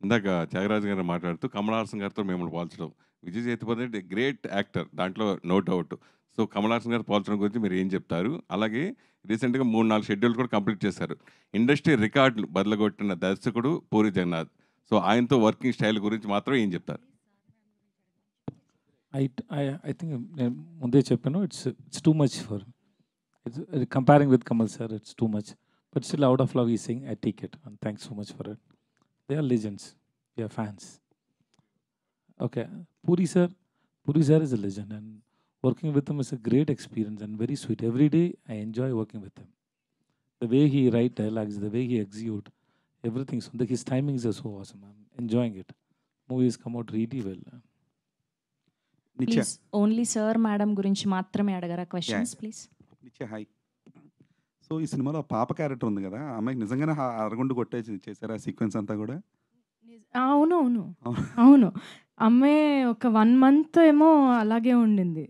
ఇందాక త్యాగరాజు గారు మాట్లాడుతూ కమల్ హాసన్ గారితో మిమ్మల్ని పోల్చడం, విజయ్ సేతుపతి గ్రేట్ యాక్టర్, దాంట్లో no doubt. So Kamal Haasan garu పోల్చడం గురించి మీరు ఏం చెప్తారు? అలాగే రీసెంట్గా 3-4 షెడ్యూల్ కూడా కంప్లీట్ చేశారు. ఇండస్ట్రీ రికార్డులు బదలగొట్టిన దర్శకుడు పూరి జగన్నాథ్. సో ఆయనతో వర్కింగ్ స్టైల్ గురించి మాత్రం ఏం చెప్తారు? I think నేను ముందే చెప్పాను, it's too much for, it's comparing with Kamal sir, it's too much. But still, out of love, he's saying, I take it. And thanks so much for it. They are legends. We are fans. Okay. Puri sir is a legend. And working with him is a great experience and very sweet. Every day, I enjoy working with him. The way he write dialogues, the way he execute, everything. So his timings are so awesome. I'm enjoying it. Movies come out really well. Please only sir madam గురించి మాత్రమే అడగరా questions please. నిత్య hi. So ఈ సినిమాలో పాప character ఉంది కదా, అమ్మాయికి నిజంగానే అరగుండు కొట్టేసి చేశారు ఆ సీక్వెన్స్ అంతా కూడా? అవును. అమ్మాయి ఒక 1 month ఏమో అలాగే ఉండింది,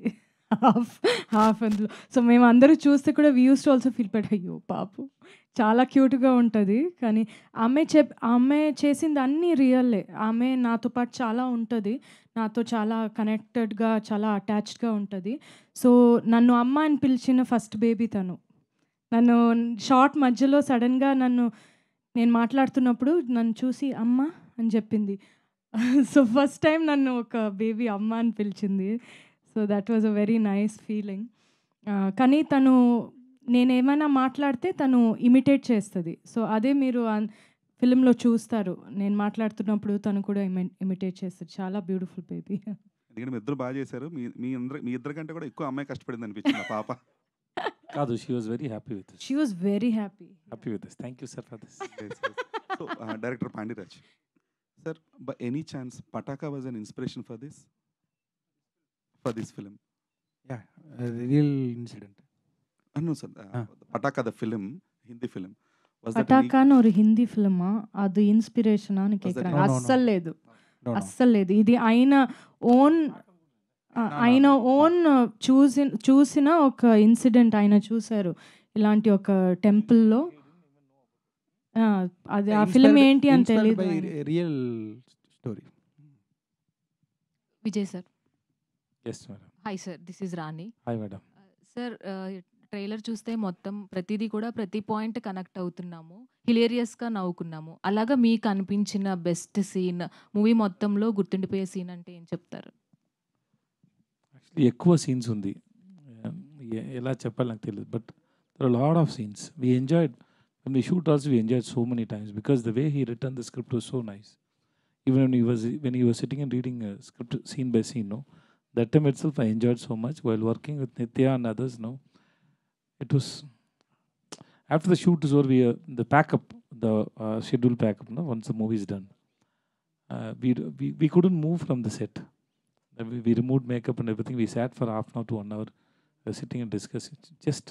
హాఫ్ అందులో. సో మేము అందరూ చూస్తే కూడా we use to also feel but అయ్యో పాపు చాలా క్యూట్గా ఉంటుంది. కానీ ఆమె చేసింది అన్నీ రియల్లే. ఆమె నాతో పాటు చాలా ఉంటుంది, నాతో చాలా కనెక్టెడ్గా, చాలా అటాచ్డ్గా ఉంటుంది. సో నన్ను అమ్మ అని పిలిచిన ఫస్ట్ బేబీ తను. నన్ను షార్ట్ మధ్యలో సడన్గా నేను మాట్లాడుతున్నప్పుడు నన్ను చూసి అమ్మ అని చెప్పింది. సో ఫస్ట్ టైం నన్ను ఒక బేబీ అమ్మ అని పిలిచింది. So that was a very nice feeling. కానీ తను నేనేమైనా మాట్లాడితే తను ఇమిటేట్ చేస్తుంది. సో అదే మీరు ఫిలింలో చూస్తారు, నేను మాట్లాడుతున్నప్పుడు తను కూడా ఇమిటేట్ చేస్తుంది. చాలా బ్యూటిఫుల్ బేబీ. ఎందుకంటే మీ ఇద్దరు బాగా చేశారు. మీ ఇద్దరి కంటే కూడా ఎక్కువ అమ్మాయి కష్టపడింది అనిపించింది ఆ పాప. కాదు, she was very happy with this. She was very happy with this. Thank you sir for this. So director Pandiraj sir, by any chance Pataka was an inspiration for this film? Yeah, a real incident. No sir, Pataka the film, Hindi film, was that పటాకాన్ ఒక హిందీ ఫిల్మా? అది ఇన్స్పిరేషనా అని కేకురా? అస్సలు లేదు, అస్సలు లేదు. ఇది ఆయన own చూసిన ఒక ఇన్సిడెంట్. ఆయన చూశారు ఇలాంటి ఒక టెంపుల్లో. అది ఆ ఫిల్మ్ ఏంటి అని తెలియదు. Real story. Vijay sir. Yes madam. Hi sir, this is Rani. Hi madam. Sir, trailer చూస్తే మొత్తం ప్రతిదీ కూడా ప్రతి పాయింట్ కనెక్ట్ అవుతున్నాము, హిలేరియస్గా నవ్వుకున్నాము. అలాగా మీకు అనిపించిన బెస్ట్ సీన్, మూవీ మొత్తంలో గుర్తుండిపోయే సీన్ అంటే ఏం చెప్తారు? యాక్చువల్లీ ఎక్కువ సీన్స్ ఉంది, ఎలా చెప్పాలి నాకు తెలియదు. But there are lot of scenes we enjoyed. when we shoot also we enjoyed so many times because the way he written the script was so nice. Even when he was sitting and reading a script scene by scene, no, that time itself I enjoyed so much while working with Nitya and others. No, it was after the shoot is over, the pack-up, the schedule pack-up, no, once the movie is done, we couldn't move from the set. We removed makeup and everything. We sat for half an hour to 1 hour sitting and discussing, just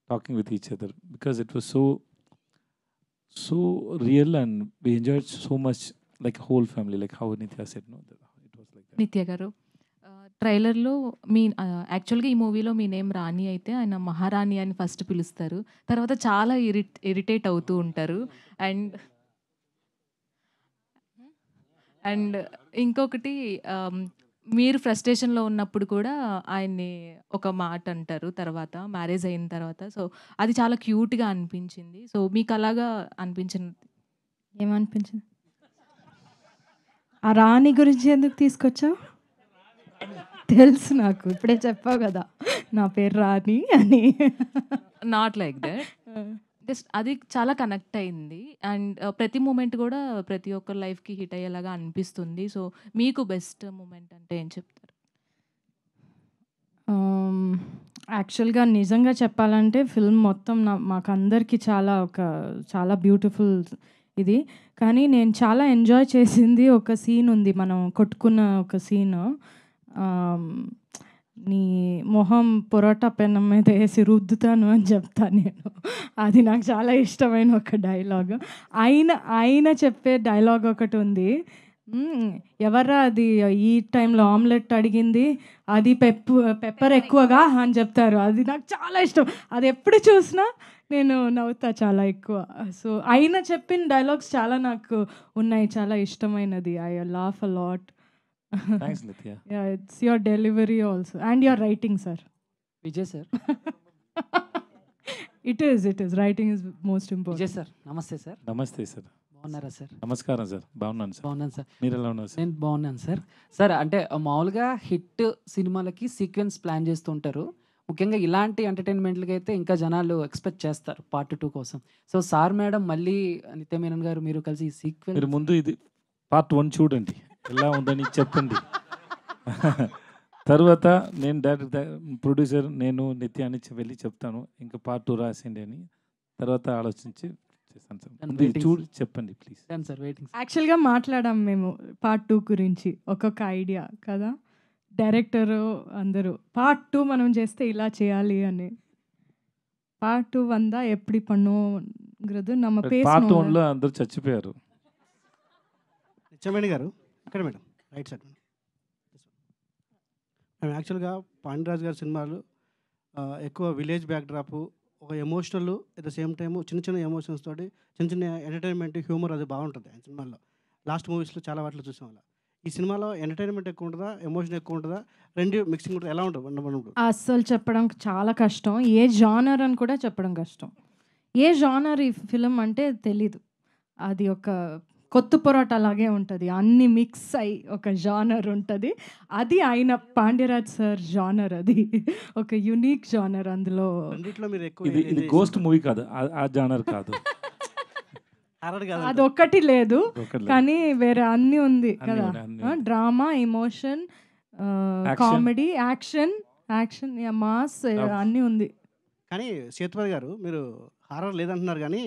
talking with each other, because it was so real and we enjoyed so much, like a whole family, like how Nitya said, no, it was like that. నిత్య గారు, ట్రైలర్లో మీ యాక్చువల్గా ఈ మూవీలో మీ name రాణి అయితే ఆయన మహారాణి అని ఫస్ట్ పిలుస్తారు, తర్వాత చాలా ఇరిటేట్ అవుతూ ఉంటారు. అండ్ ఇంకొకటి, మీరు ఫ్రస్ట్రేషన్లో ఉన్నప్పుడు కూడా ఆయన్ని ఒక మాట అంటారు తర్వాత, మ్యారేజ్ అయిన తర్వాత. సో అది చాలా క్యూట్గా అనిపించింది. సో మీకు అలాగా అనిపించింది? ఏమనిపించింది? ఆ రాణి గురించి ఎందుకు తీసుకొచ్చావు? తెలుసు నాకు, ఇప్పుడే చెప్పావు కదా నా పేరు రాణి అని. నాట్ లైక్ దట్, జస్ట్ అది చాలా కనెక్ట్ అయింది. అండ్ ప్రతి మూమెంట్ కూడా ప్రతి ఒక్కరి లైఫ్కి హిట్ అయ్యేలాగా అనిపిస్తుంది. సో మీకు బెస్ట్ మూమెంట్ అంటే ఏం చెప్తారు? యాక్చువల్గా నిజంగా చెప్పాలంటే ఫిల్మ్ మొత్తం మాకు అందరికీ చాలా బ్యూటిఫుల్ ఇది. కానీ నేను చాలా ఎంజాయ్ చేసింది ఒక సీన్ ఉంది, మనం కొట్టుకున్న ఒక సీన్. నీ మొహం పొరోటా పెనం మీద వేసి రుద్దుతాను అని చెప్తాను నేను. అది నాకు చాలా ఇష్టమైన ఒక డైలాగ్. ఆయన చెప్పే డైలాగ్ ఒకటి ఉంది, ఎవరా అది ఈ టైంలో ఆమ్లెట్ అడిగింది, అది పెప్పర్ ఎక్కువగా అని చెప్తారు. అది నాకు చాలా ఇష్టం, అది ఎప్పుడు చూసినా నేను నవ్వుతా చాలా ఎక్కువ. సో ఆయన చెప్పిన డైలాగ్స్ చాలా నాకు ఉన్నాయి, చాలా ఇష్టమైనది. I laugh a lot. Thanks Nitya. Yeah, it's your delivery also and your writing, sir. Vijay sir. It is writing is most important. Vijay sir, నమస్తే సార్. నమస్తే సార్. బాగున్నారా సార్? నమస్కారం సార్. బాగున్నాను సార్. బాగున్నాను సార్. మీరు ఎలా ఉన్నారు సార్? నేను బాగున్నాను సార్. సార్ అంటే మామూలుగా హిట్ సినిమాలకి సీక్వెన్స్ ప్లాన్ చేస్తుంటారు. ముఖ్యంగా ఇలాంటి ఎంటర్టైన్మెంట్లకి అయితే ఇంకా జనాలు ఎక్స్పెక్ట్ చేస్తారు పార్ట్ 2 కోసం. సో సార్ మేడం మళ్ళీ నిత్య మేనన్ గారు మీరు కలిసి ఈ సీక్వెన్స్ మీరు ముందు ఇది పార్ట్ 1 చూడండి, ఎలా ఉందని చెప్పండి. తర్వాత నేను డైరెక్టర్ ప్రొడ్యూసర్ నేను నిత్య అని వెళ్ళి చెప్తాను ఇంకా పార్ట్ 2 రాసిండి అని. తర్వాత ఆలోచించి చేస్తాను సార్. ముందు ఇది చూసి చెప్పండి ప్లీజ్. Sir waiting. యాక్చువల్గా మాట్లాడాం మేము పార్ట్ 2 గురించి, ఒక్కొక్క ఐడియా కదా, డైరెక్టరు అందరూ పార్ట్ 2 మనం చేస్తే ఇలా చేయాలి అని. పార్ట్ 2 వందా ఎప్పుడు பண்ணுங்கிறது நம்ம పార్ట్ பேசணும். 1లో అందరూ చచ్చిపోయారు. నిత్యమేని గారు ఇక్కడ మేడం రైట్ సైడ్ మేము యాక్చువల్గా పాండ్యరాజ్ గారి సినిమాలు ఎక్కువ విలేజ్ బ్యాక్డ్రాప్, ఒక emotional at the same time చిన్న చిన్న ఎమోషన్స్ తోటి చిన్న చిన్న ఎంటర్టైన్మెంట్ హ్యూమర్ అది బాగుంటుంది ఆయన సినిమాల్లో. లాస్ట్ మూవీస్లో చాలా వాటిలో చూసాం అలా. ఈ సినిమాలో ఎంటర్టైన్మెంట్ ఎక్కువ ఉంటుందా, ఎమోషన్ ఎక్కువ ఉంటుందా, రెండు మిక్సింగ్ ఉంటుంది, ఎలా ఉంటుంది? అస్సలు చెప్పడం చాలా కష్టం. ఏ జానర్ అని కూడా చెప్పడం కష్టం. ఏ జానర్ ఈ ఫిలిం అంటే తెలీదు. అది ఒక కొత్త పొరాట అలాగే ఉంటుంది, అన్ని మిక్స్ అయి ఒక జానర్ ఉంటుంది. అది ఆయన పాండ్యరాజ్ సార్ జానర్, అది ఒక యునిక్ జానర్. అందులో ఇది గోస్ట్ మూవీ కాదు, ఆ జానర్ కాదు. అది ఒక్కటి లేదు కానీ వేరే అన్ని ఉంది అన్ని కదా. ఉన్నాయి, అన్ని ఉన్నాయి. Drama, emotion, comedy, action, mass అన్నీ ఉంది. కానీ సేతుపతి గారు మీరు హారర్ లేదంటున్నారు కానీ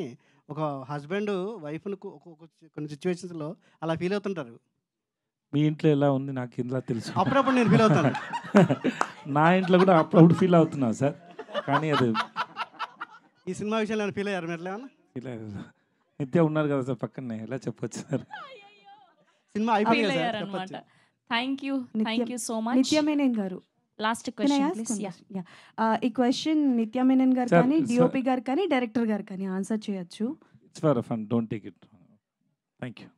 ఒక హస్బెండ్ వైఫ్ను కొన్ని సిచ్యువేషన్స్లో అలా ఫీల్ అవుతుంటారు. మీ ఇంట్లో ఎలా ఉంది నాకు ఇంట్లో తెలుసు. అప్పుడప్పుడు నేను ఫీల్ అవుతాను. నా ఇంట్లో కూడా అప్పుడప్పుడు ఫీల్ అవుతున్నాను సార్. కానీ అది ఈ సినిమా విషయంలో ఫీల్ అయ్యారు మీరు ఎట్లా? ఇలా నిత్య ఉన్నారు కదా సార్ పక్కనే, ఎలా చెప్పొచ్చు సార్. సినిమా అయిపోయింది సార్ అనమాట. Thank you so much. నిత్య మేనన్ గారు last Can I question ask please. one question? Yeah. ఈ క్వశ్చన్ నిత్య మేనన్ గారు Sir, కానీ sir. డిఓపి గారు కానీ డైరెక్టర్ గారు కానీ ఆన్సర్ చేయొచ్చు. It's for fun, don't take it. Thank you.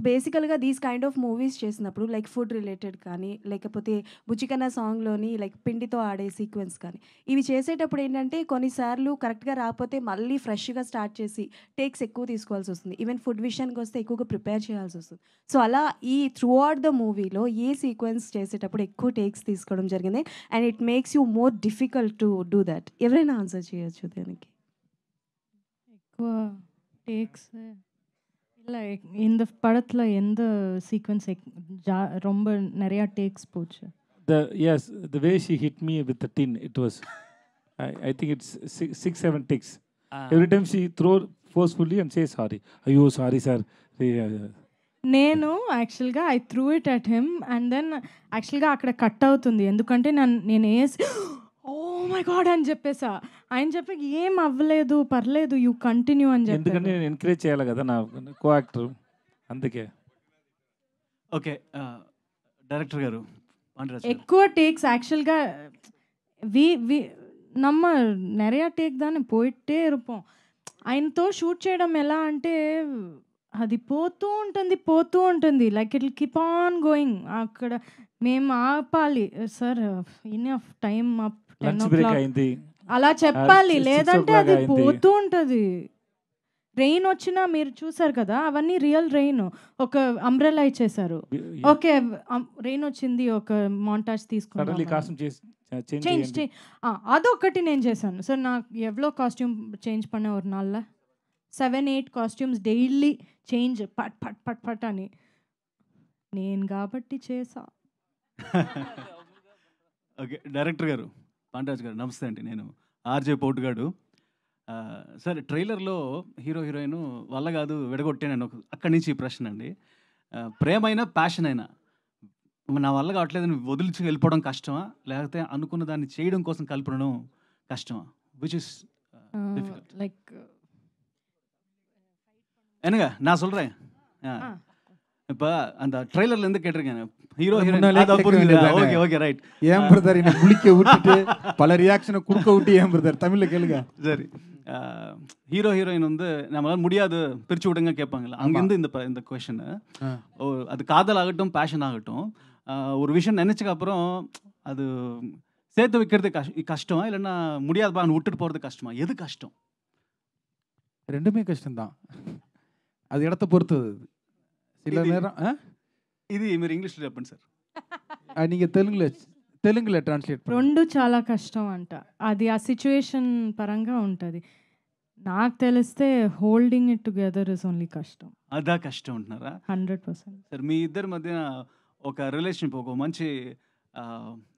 బేసికల్గా దీస్ కైండ్ ఆఫ్ మూవీస్ చేసినప్పుడు లైక్ ఫుడ్ రిలేటెడ్ కానీ లేకపోతే బుచ్చికన్న సాంగ్లోని లైక్ పిండితో ఆడే సీక్వెన్స్ కానీ ఇవి చేసేటప్పుడు ఏంటంటే కొన్నిసార్లు కరెక్ట్గా రాకపోతే మళ్ళీ ఫ్రెష్గా స్టార్ట్ చేసి టేక్స్ ఎక్కువ తీసుకోవాల్సి వస్తుంది. ఈవెన్ ఫుడ్ విషయానికి వస్తే ఎక్కువగా ప్రిపేర్ చేయాల్సి వస్తుంది. సో అలా ఈ త్రూ అవుట్ ద మూవీలో ఏ సీక్వెన్స్ చేసేటప్పుడు ఎక్కువ టేక్స్ తీసుకోవడం జరిగింది and it makes you more difficult to do that? ఎవరైనా ఆన్సర్ చేయొచ్చు దానికి. ఎక్కువ టేక్స్ இல்லை இந்த படத்தில் எந்த சீக்வன்ஸ் ரொம்ப நிறையா டேக்ஸ் போச்சு? Yes, the way she hit me with the tin, it was, I think it's 6-7 takes. Every time she throw forcefully and say sorry. Ayyo, sorry sir. నేను యాక్చువల్గా I threw it at him and then యాక్చువల్గా అక్కడ cut అవుతుంది ఎందుకంటే నేను వేసి oh my God అని చెప్పేసా. ఆయన చెప్పి ఏం అవ్వలేదు పర్లేదు యూ కంటిన్యూ అని చెప్పి. ఎందుకంటే నేను ఎంకరేజ్ చేయాలి కదా నా కో యాక్టర్, అందుకే. ఓకే డైరెక్టర్ గారు ఎక్కువ టేక్స్ ஆக்சுவல்గా நம்ம நிறையா டேக் தானே போயிட்டே இருப்போம். ఆయనతో షూట్ చేయడం ఎలా అంటే అది పోతూ ఉంటుంది like it keep on going. అక్కడ మేము ఆపాలి sir enough time up 10 o'clock అలా చెప్పాలి, లేదంటే అది పోతూ ఉంటుంది. రెయిన్ వచ్చినా మీరు చూసారు కదా అవన్నీ రియల్ రెయిన్. ఒక అంబ్రెలా ఇచ్చేసారు, ఓకే రెయిన్ వచ్చింది, ఒక మాంటాజ్ తీసుకున్నాను, చేంజ్ అదొకటి నేను చేశాను. సార్ నాకు ఎవ్వలో కాస్ట్యూమ్ చేంజ్ పన్న ఒక నాళ్ళ 7-8 కాస్ట్యూమ్స్ డైలీ చేంజ్ పట్ పట్ పట్ పట్ అని నేను కాబట్టి చేసా. ఓకే డైరెక్టర్ గారు పాండ్యరాజ్ గారు నమస్తే అండి, నేను ఆర్జే పోటుగాడు. సార్ ట్రైలర్లో హీరో హీరోయిన్ వల్ల కాదు విడగొట్టాను అక్కడి నుంచి ఈ ప్రశ్న అండి. ప్రేమైనా ప్యాషన్ అయినా నా వల్ల కావట్లేదు వదిలించి వెళ్ళిపోవడం కష్టమా, లేకపోతే అనుకున్న దాన్ని చేయడం కోసం కలపడం కష్టమా? విచ్ ఇస్ లైక్ என்னங்க நான் சொல்கிறேன் இப்போ அந்த ட்ரெய்லரில் இருந்து கேட்டிருக்கேன் ஹீரோ ஓகே ஓகே ரைட். ஏன் பிரதர் என்னை குளிக்க விட்டுட்டு பல ரியாக்ஷனை கொடுக்க விட்டு ஏன் பிரதர் தமிழில் கேளுங்க. சரி ஹீரோ ஹீரோயின் வந்து நம்மளால் முடியாது பிரித்து விடுங்க கேட்பாங்கல்ல, அங்கேருந்து இந்த கொஷனு அது காதல் ஆகட்டும் பேஷன் ஆகட்டும் ஒரு விஷயம் நினச்சக்கு அப்புறம் அது சேர்த்து வைக்கிறது கஷ்டமா இல்லைன்னா முடியாதுப்பான்னு விட்டுட்டு போகிறது கஷ்டமா, எது கஷ்டம்? ரெண்டுமே கஷ்டம்தான். அது இடத்த பொறுத்தது. சில நேரம் ఇది మీరు ఇంగ్లీష్లో చెప్పండి సార్. நீங்கள் తెలుగులో ట్రాన్స్లేట్ రెండు చాలా కష్టం అంట. అది ఆ సిచ్యువేషన్ పరంగా ఉంటుంది. నాకు తెలిస్తే holding it together is only కష్టం. అదా కష్టం అంటున్నారా? 100%. సార్ మీ ఇద్దరి మధ్య ఒక రిలేషన్షిప్, ఒక మంచి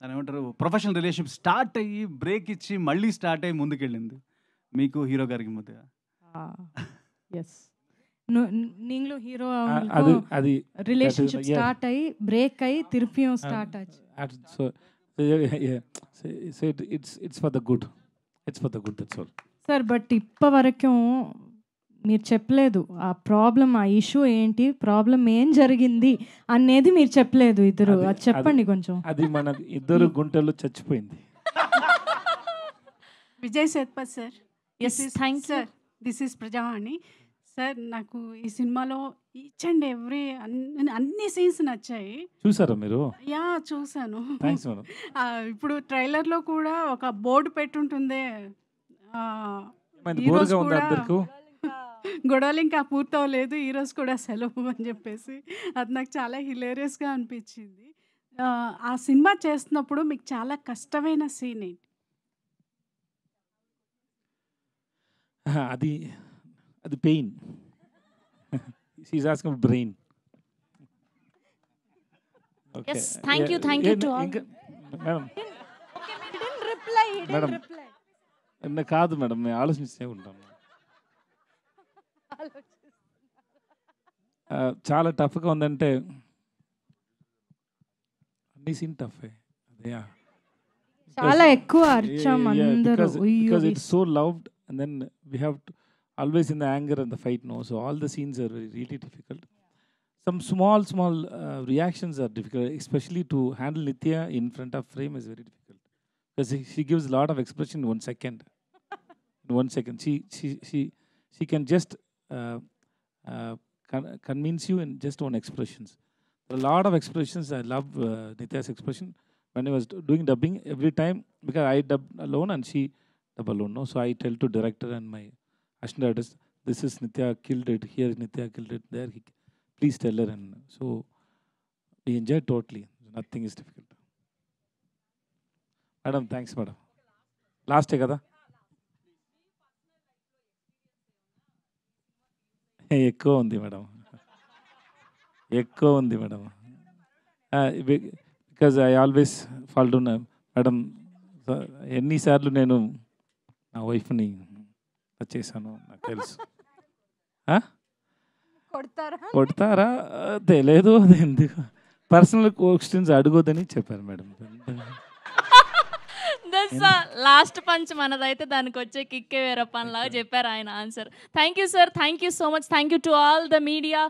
అని ఏమంటారు, ప్రొఫెషనల్ రిలేషన్షిప్ స్టార్ట్ అయ్యి బ్రేక్ ఇచ్చి మళ్ళీ స్టార్ట్ అయ్యి ముందుకెళ్ళింది మీకు హీరో గారికి మధ్య. ఎస్, நீங்களும் ஹீரோ அது ரிலேஷன்ஷிப் ஸ்டார்ட் ஆகி பிரேக் ஆகி திருப்பியும் ஸ்டார்ட் ஆச்சு. So it's for the good. It's for the good, that's all. Sir but ఇప్ప వరకు మీరు చెప్పలేదు ఆ ప్రాబ్లం, ఆ ఇష్యూ ఏంటి, ప్రాబ్లం ఏం జరిగింది అనేది మీరు చెప్పలేదు ఇద్దరు. అది చెప్పండి కొంచెం. అది మన ఇద్దరు గుంటలు చచ్చిపోయింది. Vijay Sethupathi sir. Yes, thank you sir. This is Prajavani sir. నాకు ఈ సినిమాలో ఈచ్ అండ్ ఎవ్రీ అన్ని సీన్స్ నచ్చాయి. చూసారా మీరు? యా చూసాను. Thanks madam. ఇప్పుడు ట్రైలర్లో కూడా ఒక బోర్డు పెట్టుంటుందే, బోర్డుగా ఉంది అందరికీ, గొడవలు ఇంకా పూర్తవలేదు, ఈరోజు కూడా సెలవు అని చెప్పేసి. అది నాకు చాలా హిలేరియస్గా అనిపించింది. ఆ సినిమా చేస్తున్నప్పుడు మీకు చాలా కష్టమైన సీన్ ఏంటి? అది pain. She's asking brain. yes, thank you to all. Madam madam కాదు మేడం, మేము ఆలోచిస్తూ ఉంటాము. చాలా టఫ్గా ఉందంటే అన్ని సీన్ టఫ్. చాలా ఎక్కువ అర్చాం అందరూ. Because it's so loved and then we have to always in the anger and the fight, no, so all the scenes are really difficult. Some small reactions are difficult, especially to handle Nithya in front of frame is very difficult because she gives a lot of expression in 1 second. In 1 second she can just convince you in just one expressions. There are a lot of expressions. I love Nithya's expression when I was doing dubbing every time, because I dub alone and she dub alone, no, so I tell to director and my assistant artist, this is Nithya killed it here, Nithya killed it there, please tell her, and so we enjoy totally. Nothing is difficult. Madam, thanks madam. Last kada ఎక్కువ ఉంది madam, ఎక్కువ ఉంది madam. Because I always fall down madam. ఎన్నిసార్లు నేను నా వైఫ్ని చేశాను నాకు తెలుసు. కొడతారా తెలియదు, అది ఎందుకు పర్సనల్ క్వశ్చన్స్ అడగొద్దని చెప్పారు మేడం. లాస్ట్ పంచ్ మనదైతే దానికి వచ్చే కిక్కే వేరే పనిలాగా చెప్పారు ఆయన answer. Thank you sir, thank you so much, thank you to all the media.